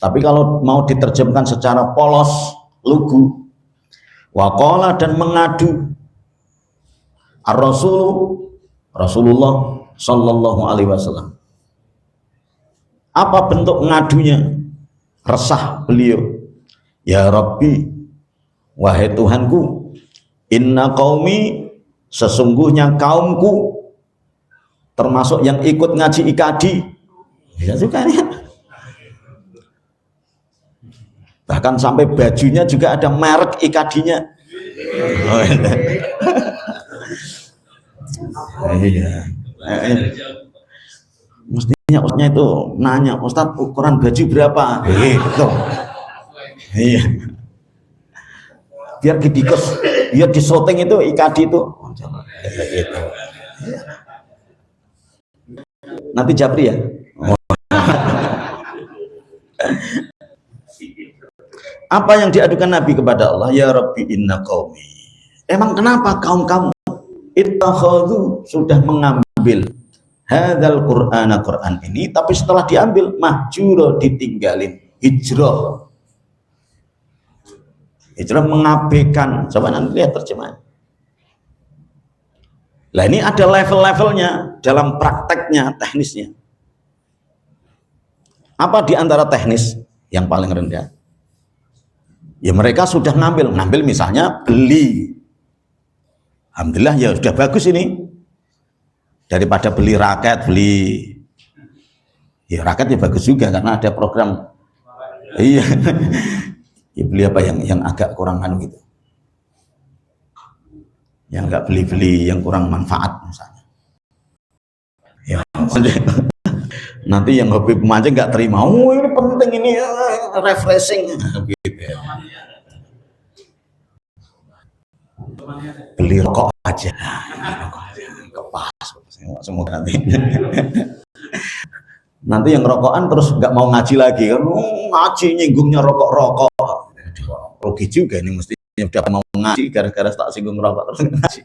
[SPEAKER 1] Tapi kalau mau diterjemahkan secara polos, lugu, waqala, dan mengadu, Rasulullah Sallallahu Alaihi Wasallam. Apa bentuk ngadunya? Resah beliau, ya Rabbi, wahai Tuhanku, inna qaumi, sesungguhnya kaumku, termasuk yang ikut ngaji ikadi, bisa juga ya. Bahkan sampai bajunya juga ada merek ikadinya. Iya. Mestinya itu nanya, Ustadz ukuran baju berapa? Gitu. Iya. Biar biar di syuting itu ikadi itu. Gitu. Nanti Japri ya. Apa yang diadukan Nabi kepada Allah? Ya Rabbi inna qaumi. Emang kenapa kaum kamu ittakhadhu, sudah mengambil hadzal qur'ana, Quran ini, tapi setelah diambil mahjura, ditinggalin, hijrah mengabaikan. Coba nanti lihat terjemahan. Lah ini ada level-levelnya dalam prakteknya, teknisnya. Apa di antara teknis yang paling rendah? Ya mereka sudah ngambil misalnya beli. Alhamdulillah ya sudah bagus ini. Daripada beli raket, ya raket ya bagus juga karena ada program. Iya. Ya beli apa yang agak kurang gitu. Yang enggak beli-beli yang kurang manfaat misalnya. Ya. Nanti yang hobi pemancing nggak terima. Oh ini penting, ini refreshing. Gitu ya. Beli rokok aja, kepas semua nanti yang rokokan terus nggak mau ngaji lagi kan, ngaji nyinggungnya rokok rugi juga ini, mestinya udah mau ngaji gara-gara tak singgung rokok terus ngaji.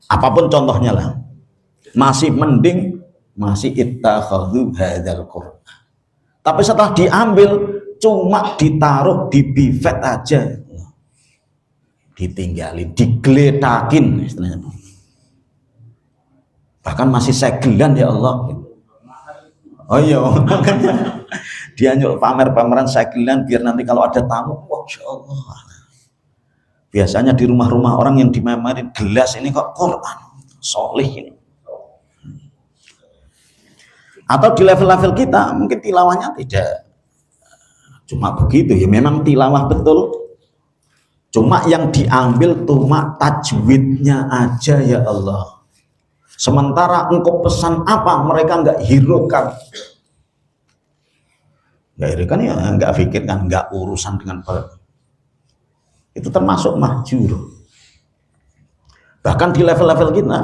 [SPEAKER 1] Apapun contohnya lah, masih mending, masih ittakhadhu hadzal qur'an, tapi setelah diambil cuma ditaruh di bifet aja, ditinggalin, digeletakin istilahnya. Bahkan masih segelan, ya Allah. Oh iya, dia nyuruh pameran segelan biar nanti kalau ada tamu, Masya Allah. Biasanya di rumah-rumah orang yang dimemerin gelas ini kok Quran, solih ini. Atau di level-level kita mungkin tilawahnya tidak cuma begitu ya, memang tilawah betul. Cuma yang diambil cuma tajwidnya aja, ya Allah. Sementara engkau pesan apa, mereka nggak hiraukan. Nggak hiraukan ya, nggak pikirkan, nggak urusan dengan itu termasuk mahjur. Bahkan di level-level kita,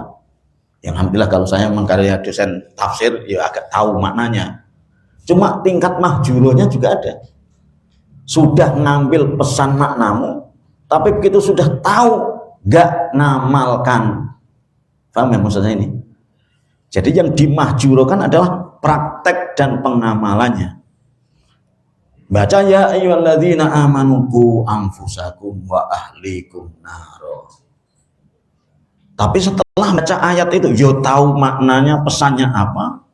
[SPEAKER 1] yang alhamdulillah kalau saya mengkarya dosen tafsir, ya agak tahu maknanya. Cuma tingkat mahjuronya juga ada. Sudah ngambil pesan maknamu, tapi begitu sudah tahu gak ngamalkan. Paham ya maksudnya ini? Jadi yang dimahjurokan adalah praktek dan pengamalannya. Baca ya ayyuhalladzina amanu qu anfusakum wa ahlikum naro. Tapi setelah baca ayat itu, yo tahu maknanya, pesannya apa,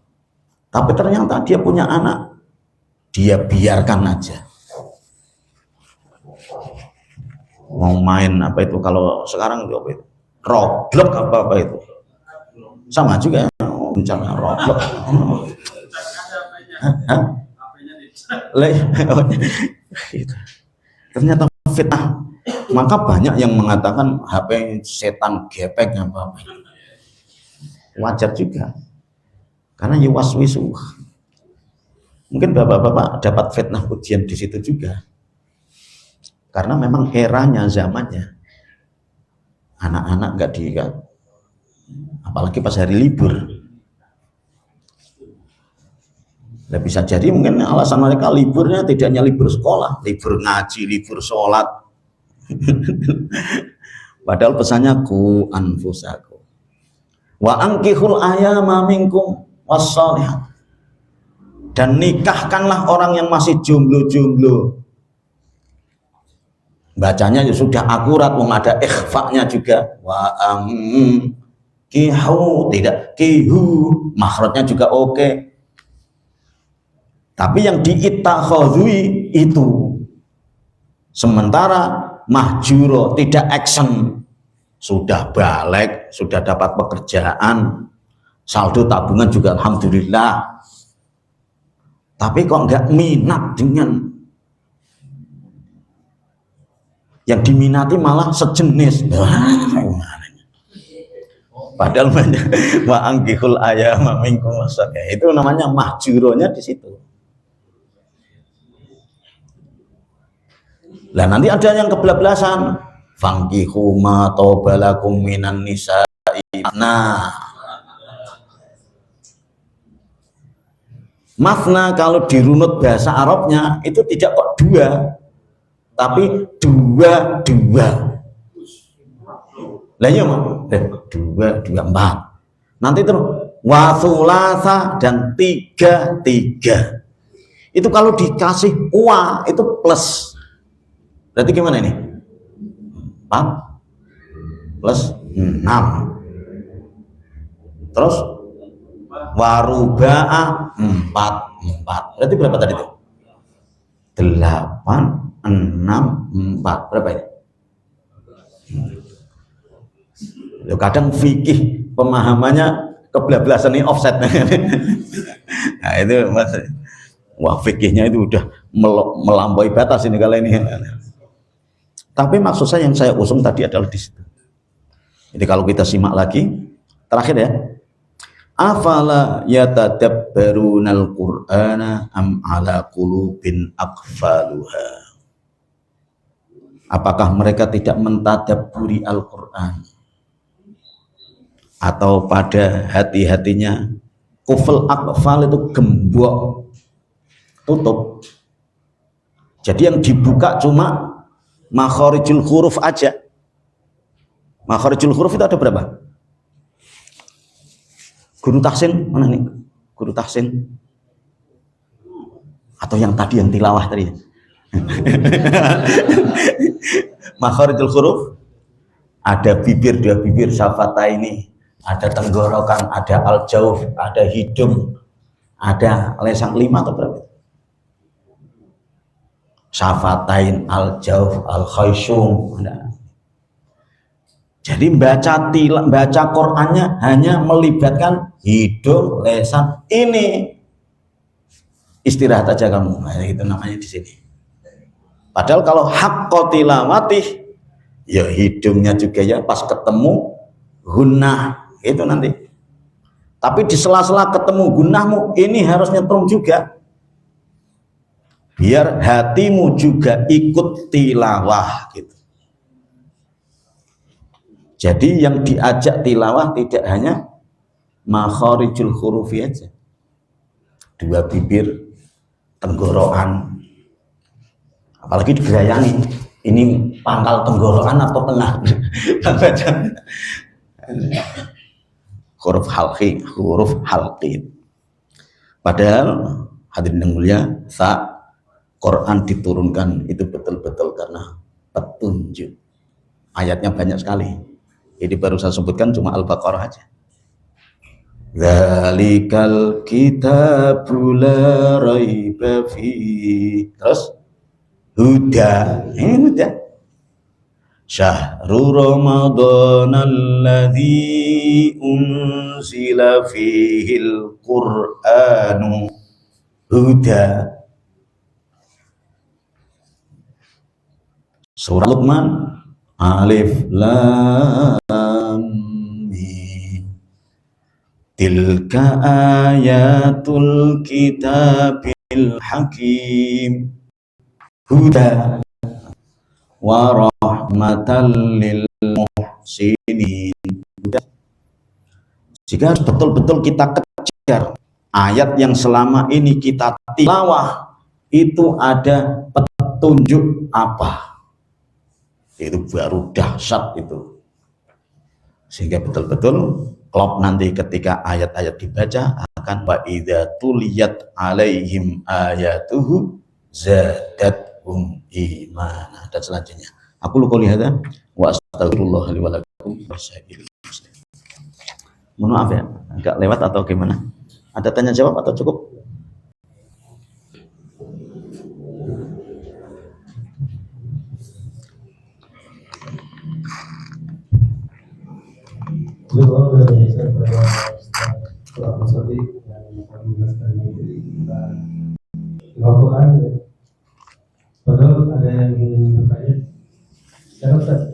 [SPEAKER 1] Tapi ternyata dia punya anak, dia biarkan aja. Mau main apa itu, kalau sekarang itu apa itu? Roblox apa itu? Sama juga ya, misalnya Roblox. Ternyata fitnah. Maka banyak yang mengatakan HP setan gepek apa. Wajar juga. Karena yuwaswisu. Mungkin bapak-bapak dapat fitnah ujian di situ juga. Karena memang eranya, zamannya. Anak-anak nggak diikat. Apalagi pas hari libur. Nah, bisa jadi mungkin alasan mereka liburnya tidak hanya libur sekolah, libur ngaji, libur sholat. Padahal pesannya ku anfusaku wa ankihul ayama minkum wassalihat, dan nikahkanlah orang yang masih jomblo-jomblo. Bacanya ya sudah akurat, wong ada ikhfa-nya juga. Wa kihu, tidak kihu, makhrajnya juga oke. Tapi yang diittakhadhui itu, sementara mahjuro, tidak action, sudah balik, sudah dapat pekerjaan, saldo tabungan juga alhamdulillah, tapi kok nggak minat dengan yang diminati, malah sejenis. Padahal banyak wa anggihul ayama minkum wasalih, itu namanya mahjuronya di situ. Lah nanti ada yang kebablasan, fangkihu ma tobalakum minan nisa'i. Nah, masna kalau dirunut bahasa Arabnya itu tidak kok dua, tapi dua. Lah ya dua empat. Nanti terus wasulasa dan tiga. Itu kalau dikasih wa itu plus. Berarti gimana ini? 4 plus 6. Terus waruba'a 4. Berarti berapa tadi itu? 8, 6, 4. Berapa ini? Kadang fikih pemahamannya kebablasan, ini offset. Nah itu wah, fikihnya itu udah melampaui batas ini kali ini. Tapi maksud saya yang saya usung tadi adalah di situ. Jadi kalau kita simak lagi, terakhir ya, afala yatadabbarunal qur'ana am ala qulubin aqfaluha. Apakah mereka tidak mentadabburi Al-Qur'an, atau pada hati-hatinya kuful aqfal itu gembok, tutup. Jadi yang dibuka cuma makharijul huruf aja. Makharijul huruf itu ada berapa? Guru tahsin mana nih? Guru tahsin atau yang tadi yang tilawah tadi? Makharijul huruf ada bibir, dua bibir, syafataini, ada tenggorokan, ada al-jauf, ada hidung, ada lesan 5 atau berapa? Syafatain, al-jauf, al-khayshum. Jadi baca Qur'annya hanya melibatkan hidung, lesan. Ini istirahat aja kamu. Nah, itu namanya di sini. Padahal kalau haqqa tilawatih, ya hidungnya juga ya pas ketemu gunnah itu nanti. Tapi di sela-sela ketemu gunnahmu ini harus nyetrum juga, biar hatimu juga ikut tilawah gitu. Jadi yang diajak tilawah tidak hanya makharijul hurufi aja, dua bibir, tenggorokan, apalagi digerayangi, ini pangkal tenggorokan atau tengah. Huruf halqi. Padahal hadirin yang mulia, Quran diturunkan itu betul-betul karena petunjuk. Ayatnya banyak sekali. Ini baru saya sebutkan cuma Al-Baqarah aja. Dzalikal kitabu la raiba fihi. Terus huda, ini huda. Syahrul Ramadan alladzi unzila fihil Qur'anu huda. Surah Luqman Alif Lam Mim. Tilka ayatul kitabil hakim huda wa rahmatan lil muhsinin. Jika betul-betul kita kejar ayat yang selama ini kita tilawah, itu ada petunjuk apa, itu baru dahsyat itu. Sehingga betul-betul klop nanti ketika ayat-ayat dibaca akan wa idza tuliyat alaihim ayatuhu zadatuhum imana dan selanjutnya. Aku lupa lihat wa astagfirullah li wa lakum wasyahidil muslim. Mohon maaf ya, agak lewat atau gimana? Ada tanya jawab atau cukup?
[SPEAKER 2] Padahal ada yang ingin bertanya. Ya Ustaz.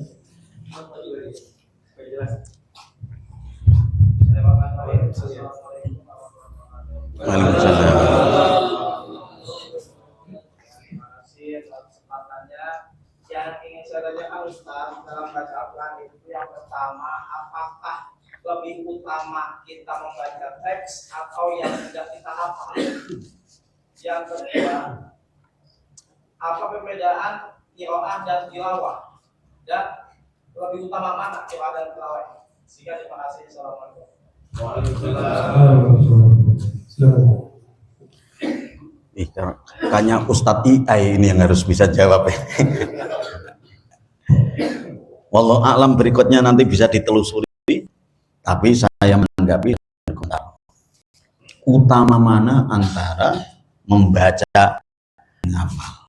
[SPEAKER 3] Yang ingin saya tanyakan Ustaz dalam baca Al-Quran itu yang pertama, apakah lebih utama kita membaca teks atau yang tidak kita hafal? Yang kedua, apa perbedaan qiraah dan tilawah? Dan lebih utama mana qiraah dan tilawah? Sehingga terima kasih. Assalamualaikum.
[SPEAKER 1] Kayaknya Ustadz IAI ini yang harus bisa jawab ya. Wallahu a'lam, berikutnya nanti bisa ditelusuri, tapi saya menanggapi utama mana antara membaca dan hafal.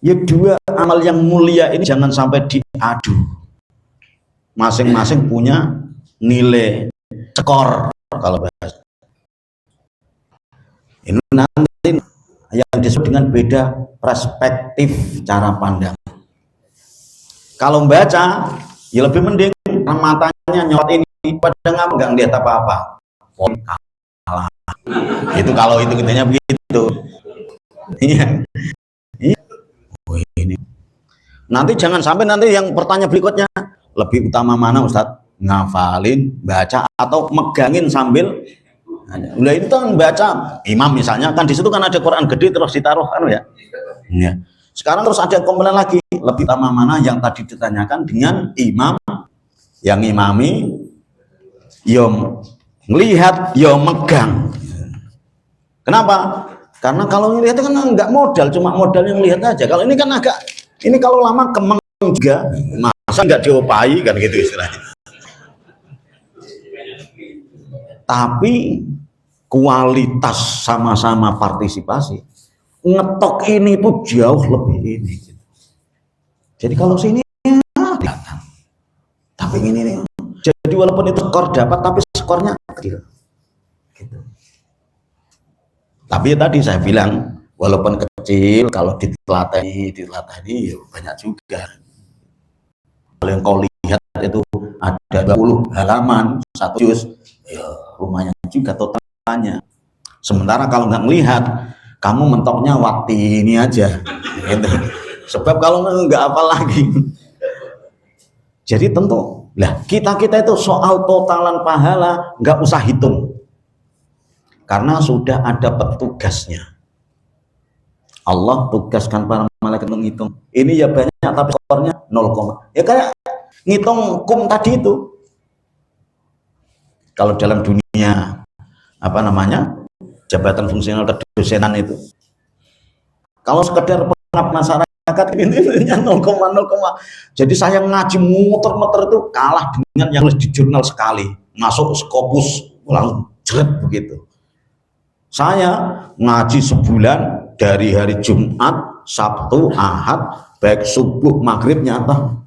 [SPEAKER 1] Ya dua amal yang mulia ini jangan sampai diadu. Masing-masing punya nilai skor kalau bahasa. Ini nanti yang disebut dengan beda perspektif cara pandang. Kalau membaca ya lebih mending matanya nyot ini pada nggak ngeliat apa-apa. Kalah. Itu kalau itu kitanya begitu. Iya. Oh, ini. Nanti jangan sampai nanti yang pertanyaan berikutnya lebih utama mana Ustadz? Ngafalin, baca atau megangin sambil. Nah itu kan baca imam misalnya kan di situ kan ada Quran gede terus ditaruh kan ya. Ya. Sekarang terus ada komplain lagi, lebih utama mana yang tadi ditanyakan dengan imam yang imami yang melihat yang megang. Kenapa? Karena kalau melihat kan enggak modal, cuma modal yang melihat aja. Kalau ini kan agak, ini kalau lama kemeng juga, masa enggak diopai kan gitu istilahnya. Tapi kualitas sama-sama partisipasi, ngetok ini tuh jauh lebih ini. Jadi kalau sini kelihatan, tapi ini nih. Jadi walaupun itu skor dapat, tapi skornya kecil. Gitu. Tapi tadi saya bilang, walaupun kecil, kalau ditelateni ya banyak juga. Kalau yang kau lihat itu ada 20 halaman, 1 juz, ya lumayan juga totalnya. Sementara kalau nggak melihat, kamu mentoknya waktu ini aja. Gitu. Sebab kalau nggak apa lagi. Jadi tentu, lah kita itu soal totalan pahala nggak usah hitung. Karena sudah ada petugasnya. Allah tugaskan para malaikat menghitung. Ini ya banyak tapi skornya 0, ya kayak ngitung kum tadi itu. Kalau dalam dunia apa namanya jabatan fungsional kedosenan itu, kalau sekedar pengabdian masyarakat masyarakat ini 0,0. Jadi saya ngaji muter-muter itu kalah dengan yang di jurnal sekali. Masuk Scopus langsung jeret begitu. Saya ngaji sebulan dari hari Jumat, Sabtu, Ahad, baik subuh, maghrib nyata.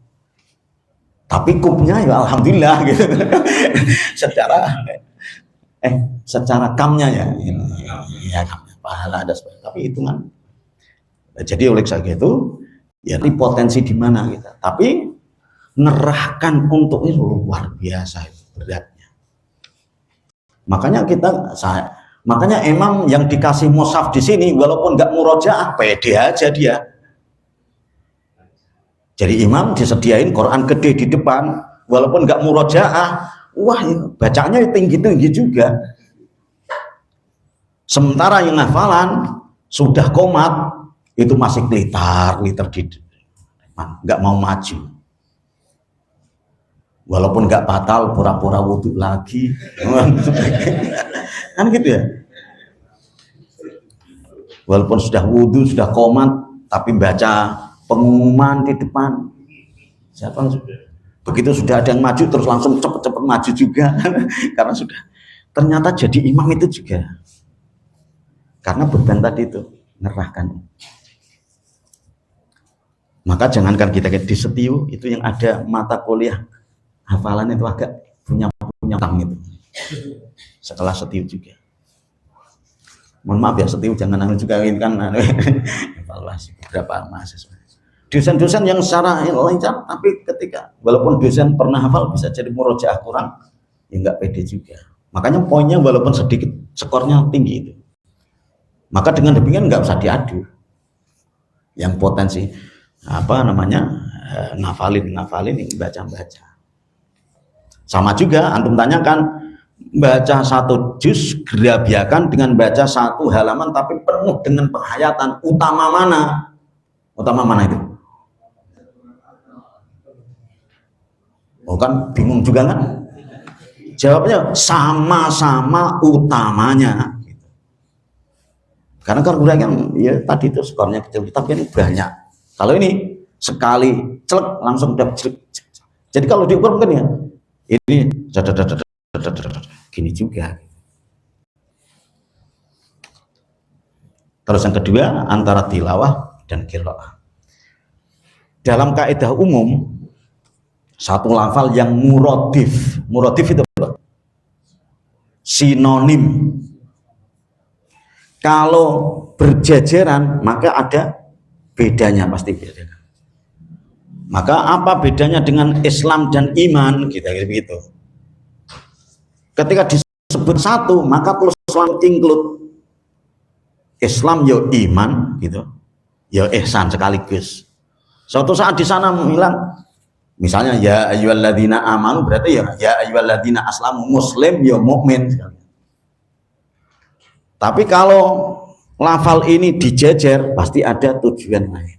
[SPEAKER 1] Tapi kupnya ya alhamdulillah gitu. secara kamnya ya kamnya pahala ada sebagainya. Tapi hitungan. Jadi oleh sebab itu ya ini potensi di mana kita. Tapi ngerahkan untuk itu luar biasa itu beratnya. Makanya imam yang dikasih mushaf di sini walaupun nggak murojaah pede aja dia. Jadi imam disediain Quran gede di depan, walaupun nggak murojaah, wah bacanya tinggi-tinggi juga. Sementara yang hafalan sudah komat itu masih liter di depan, nggak mau maju. Walaupun nggak batal, pura-pura wudhu lagi, kan gitu ya. Walaupun sudah wudhu, sudah komat, tapi baca pengumuman di depan. Siapa begitu sudah ada yang maju terus langsung cepet-cepet maju juga karena sudah ternyata jadi imam itu juga karena beban tadi itu ngerahkan. Maka jangankan kita di Setiu itu yang ada mata kuliah hafalan itu agak punya tang itu setelah Setiu juga. Mohon maaf ya Setiu jangan nangis juga ini kan evaluasi beberapa mahasiswa. Dosen-dosen yang secara lancar, tapi ketika walaupun dosen pernah hafal bisa jadi murojaah kurang, ya nggak pede juga. Makanya poinnya walaupun sedikit, skornya tinggi itu. Maka dengan demikian nggak usah diadu. Yang potensi ngafalin, baca. Sama juga antum tanyakan, baca satu juz gerabiakan dengan baca satu halaman tapi penuh dengan penghayatan. Utama mana itu? Oh kan bingung juga kan? Jawabnya sama-sama utamanya. Karena kalau kan ya tadi itu skornya kecil, tapi ini banyak. Kalau ini sekali celek langsung dapat. Jadi kalau diukur kan ya ini gini juga. Terus yang kedua antara tilawah dan qiraah. Dalam kaidah umum satu lafal yang muradif itu apa? Sinonim. Kalau berjajaran maka ada bedanya pasti beda. Maka apa bedanya dengan Islam dan iman? Kita begitu. Ketika disebut satu maka terus Islam include Islam ya iman gitu, ya ihsan sekaligus. Suatu saat di sana bilang misalnya ya ayyuhalladzina amanu berarti ya ayyuhalladzina aslamu muslim ya mukmin. Tapi kalau lafal ini dijejer pasti ada tujuan lain.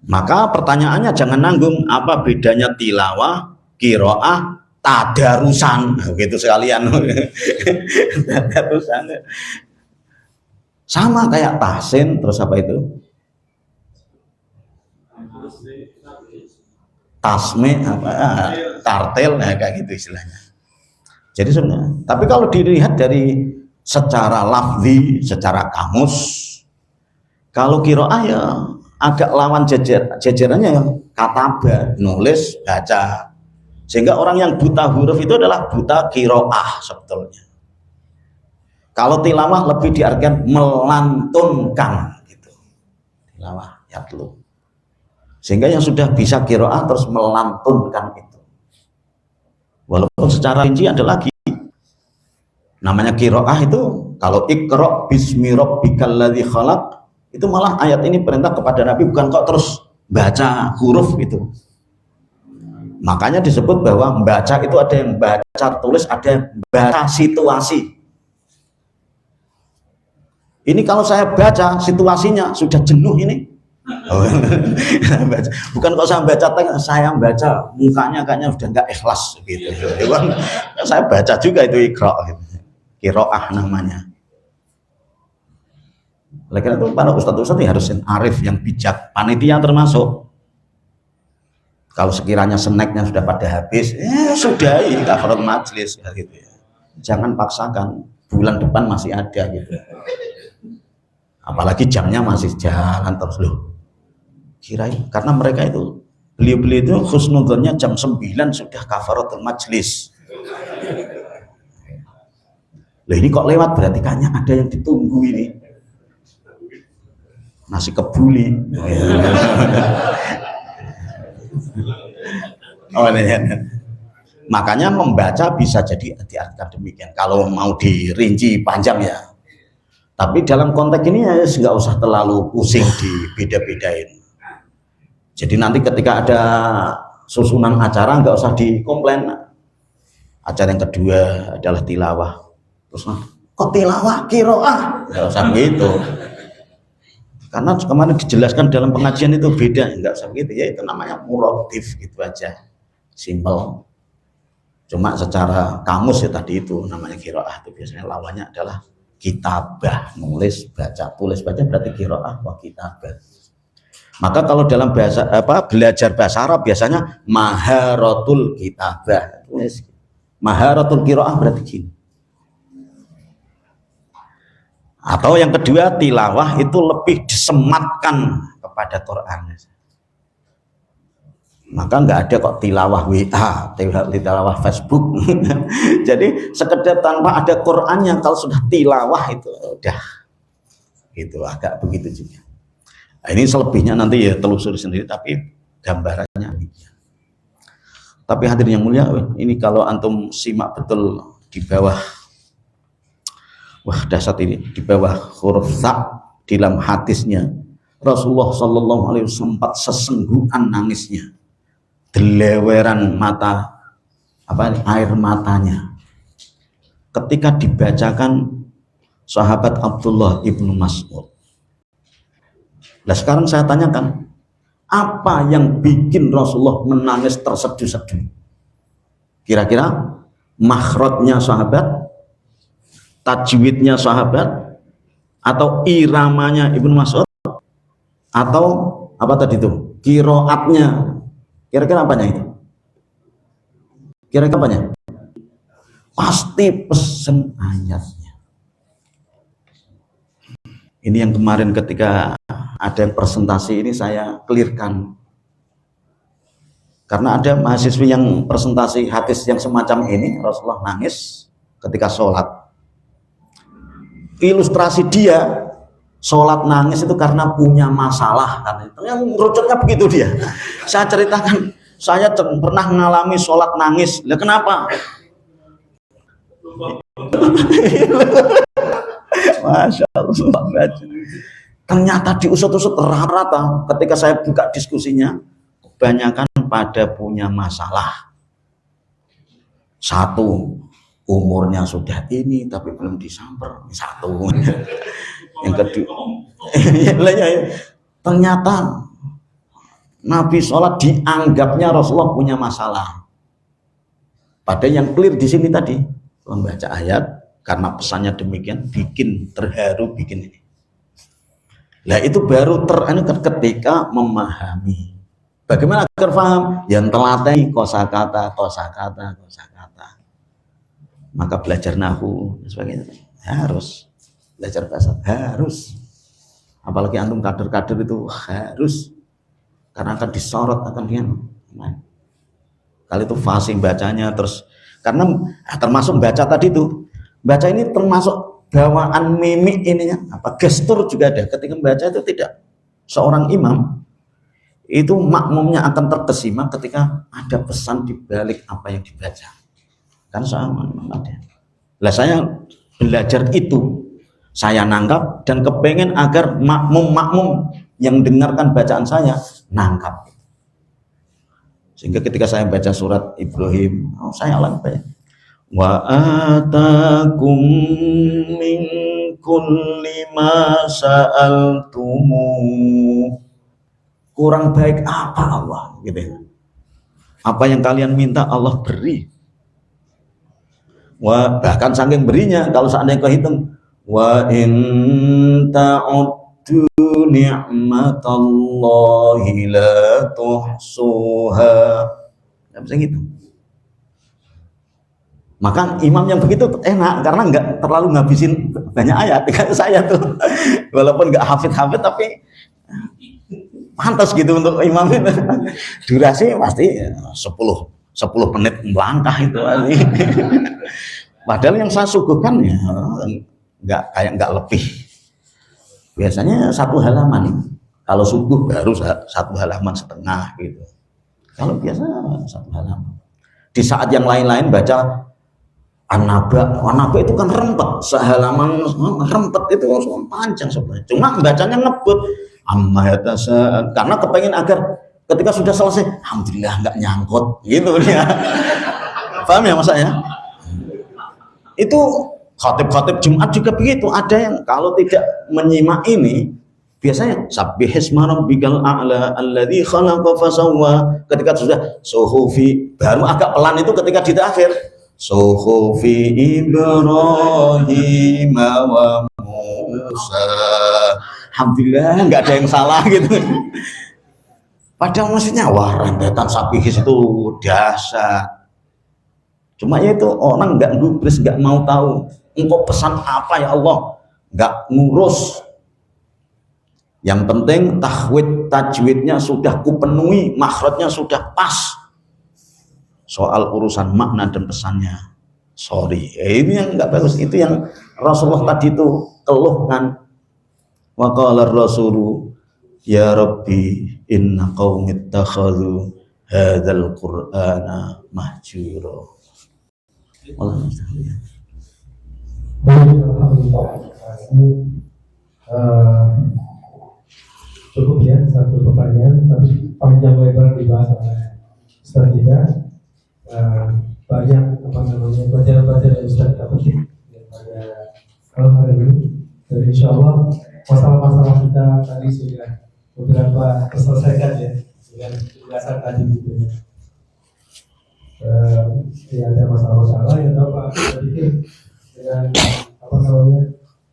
[SPEAKER 1] Maka pertanyaannya jangan nanggung apa bedanya tilawah, qiraah, tadarusan begitu sekalian. Tadarusan. Sama kayak tahsin terus apa itu? Tasmi tartel kayak gitu istilahnya. Jadi sebenarnya tapi kalau dilihat dari secara lafzi, secara kamus, kalau qiraah ya agak lawan jajarannya kataba, nulis, baca. Sehingga orang yang buta huruf itu adalah buta qiraah sebetulnya. Kalau tilawah lebih diartikan melantunkan gitu. Tilawah yatlu. Sehingga yang sudah bisa qiraah terus melantunkan itu. Walaupun secara rinci ada lagi namanya qiraah itu kalau iqra bismi rabbikal ladzi khalaq itu malah ayat ini perintah kepada Nabi bukan kok terus baca huruf itu. Makanya disebut bahwa membaca itu ada yang baca tulis, ada yang baca situasi. Ini kalau saya baca situasinya sudah jenuh ini. Bukan kalau saya baca teks, saya baca mukanya kayaknya udah nggak ikhlas gitu. Saya baca juga itu iqra gitu. Qiraah namanya. Oleh karena itu para ustadz-ustadz harus arif, yang bijak, panitia termasuk. Kalau sekiranya snacknya sudah pada habis, sudahi kafaratul majlis ya, gitu ya. Jangan paksakan, bulan depan masih ada gitu. Apalagi jamnya masih jalan terus loh. Kirain karena mereka itu beliau-beliau itu husnudzonnya jam 9 sudah kafaratul majlis. Loh ini kok lewat, berarti kayaknya ada yang ditunggu ini. Nasi kebuli. Oh, makanya membaca bisa jadi diartikan demikian. Kalau mau dirinci panjang ya. Tapi dalam konteks ini ya nggak usah terlalu pusing dibeda-bedain. Jadi nanti ketika ada susunan acara nggak usah dikomplain. Acara yang kedua adalah tilawah. Terus kok tilawah kiroah? Nggak usah gitu. Karena kemarin dijelaskan dalam pengajian itu beda, nggak usah begitu ya, itu namanya muradif gitu aja, simple. Cuma secara kamus ya tadi itu namanya qiraah, itu biasanya lawannya adalah kitabah, nulis, baca, tulis, baca berarti qiraah wa kitabah. Maka kalau dalam bahasa belajar bahasa Arab biasanya maharatul kitabah, tulis. Maharatul qiraah berarti gini. Atau yang kedua tilawah itu lebih disematkan kepada Quran. Maka nggak ada kok tilawah WA, tilawah Facebook. Jadi sekedar tanpa ada Qurannya, kalau sudah tilawah itu udah itu agak begitu juga. Nah, ini selebihnya nanti ya telusuri sendiri, tapi gambarannya demikian. Tapi hadirin yang mulia, ini kalau antum simak betul di bawah, wah dahsyat ini, di bawah huruf sa di dalam hadisnya Rasulullah Shallallahu Alaihi Wasallam sempat sesenggukan nangisnya, deleweran mata air matanya ketika dibacakan sahabat Abdullah ibnu Mas'ud. Nah sekarang saya tanyakan, apa yang bikin Rasulullah menangis terseduh-seduh? Kira-kira makhrajnya sahabat, tajwidnya sahabat, atau iramanya Ibnu Mas'ud, atau apa tadi itu qiraatnya? Kira-kira apanya itu? Kira-kira apanya? Pasti pesen ayatnya. Ini yang kemarin ketika ada presentasi ini saya clearkan, karena ada mahasiswi yang presentasi hadis yang semacam ini, Rasulullah nangis ketika sholat. Ilustrasi dia sholat nangis itu karena punya masalah, kan? Yang merucutnya begitu dia. Saya ceritakan, saya pernah mengalami sholat nangis. Lah kenapa? Masya Allah. Ternyata diusut-usut rata-rata ketika saya buka diskusinya, kebanyakan pada punya masalah. Satu, umurnya sudah ini tapi belum disamper, satu. Yang kedua, ternyata Nabi sholat dianggapnya Rasulullah punya masalah. Padahal yang clear di sini tadi membaca ayat karena pesannya demikian bikin terharu, bikin ini. Lah itu baru ketika memahami. Bagaimana agar paham? Yang telatih kosakata. Maka belajar nahwu dan sebagainya harus, belajar bahasa harus, apalagi antum kader-kader itu harus, karena akan disorot akan dia. Kali itu fasih bacanya terus, karena termasuk baca tadi itu, baca ini termasuk bawaan mimik ininya, gestur juga ada. Ketika membaca itu tidak, seorang imam itu makmumnya akan terkesima ketika ada pesan di balik apa yang dibaca. Kan sama ada. Lah saya belajar itu, saya nangkap dan kepengen agar makmum yang dengarkan bacaan saya nangkap. Sehingga ketika saya baca surat Ibrahim, saya alami wa atakum min kulli ma sa'altumu. Kurang baik apa Allah gitu. Apa yang kalian minta Allah beri. Wah, bahkan saking berinya kalau seandainya kehitung wa in ta'ud ta'uddu ni'matallahi la tuhsuha. Nggak bisa gitu. Maka imam yang begitu enak karena nggak terlalu ngabisin banyak ayat. Kayak saya tuh walaupun nggak hafid tapi pantas gitu untuk imam itu. Durasi pasti 10 menit melangkah itu. Padahal yang saya suguhkan ya nggak lebih. Biasanya 1 halaman. Kalau subuh baru 1 halaman setengah gitu. Kalau biasa 1 halaman. Di saat yang lain-lain baca An-Naba itu kan rempet, sehalaman rempet itu panjang sebenarnya. Cuma bacanya ngebut, amma yatasa'al, karena kepengen agar ketika sudah selesai, alhamdulillah nggak nyangkut, gitu ya. Paham ya maksudnya? Itu khatib-khatib Jumat juga begitu. Ada yang kalau tidak menyimak ini, biasanya sabbihisma rabbikal a'la alladzi khalaqa fasawwa. Ketika sudah suhufi, baru agak pelan itu ketika di akhir. Suhufi Ibrahim wa Musa. Alhamdulillah nggak ada yang salah gitu. Padahal maksudnya wah rentetan sabihis itu dahsyat. Cuma ya itu orang nggak gubris, nggak mau tahu. Engkau pesan apa ya Allah? Nggak ngurus. Yang penting tajwidnya sudah kupenuhi, makhrajnya sudah pas. Soal urusan makna dan pesannya, sorry, ini yang nggak bagus. Itu yang Rasulullah tadi itu keluhkan. Wa qala ar-rasulu ya rabbi inna qaumi ittakhadhu hadzal qur'ana mahjura. Allah mustahil.
[SPEAKER 2] Cukup ya satu pertanyaan, tapi panjang lebar dibahas oleh Ustaz kita. Banyak pelajaran-pelajaran yang Ustaz kita petik pada malam hari ini. Dan insya Allah masalah-masalah kita tadi sudah beberapa terselesaikan ya dengan penjelasan tadi gitu ya. Ya ada masalah-masalah yang Pak kita pikir dengan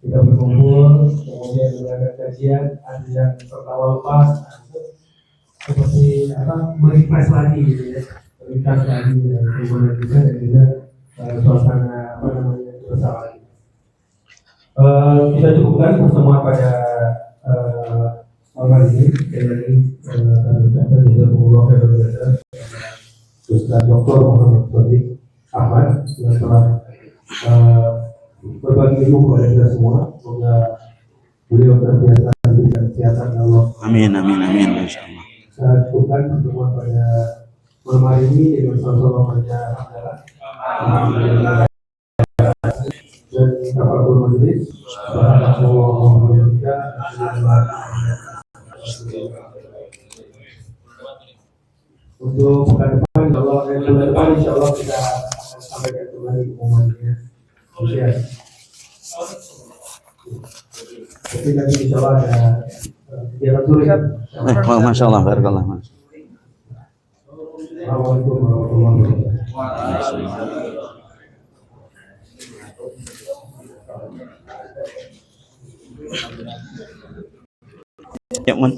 [SPEAKER 2] kita berkumpul, kemudian mengadakan kajian, ada yang tertawa lepas, seperti merefresh lagi gitu ya. Berikan lagi hubungan kita dan juga suasana bersama. Kita cukupkan pertemuan pada malam ini dari Ustaz Dr. Muhammad Sadiq Ahmad yang telah berbagi ilmu kepada kita semua. Semoga beliau terbiasa diberikan kesehatan Allah.
[SPEAKER 1] Amin insyaallah.
[SPEAKER 2] Saya cukupkan pertemuan pada malam hari ini dengan sama-sama baca hamdalah dan kafatul majelis. Untuk pekan depan, insya Allah kita akan sampaikan kembali pengumumannya. Tapi nanti insya Allah ada kegiatan turis.
[SPEAKER 1] Masya Allah, barakallah.
[SPEAKER 2] Assalamualaikum warahmatullahi wabarakatuh.
[SPEAKER 1] Ya, mohon.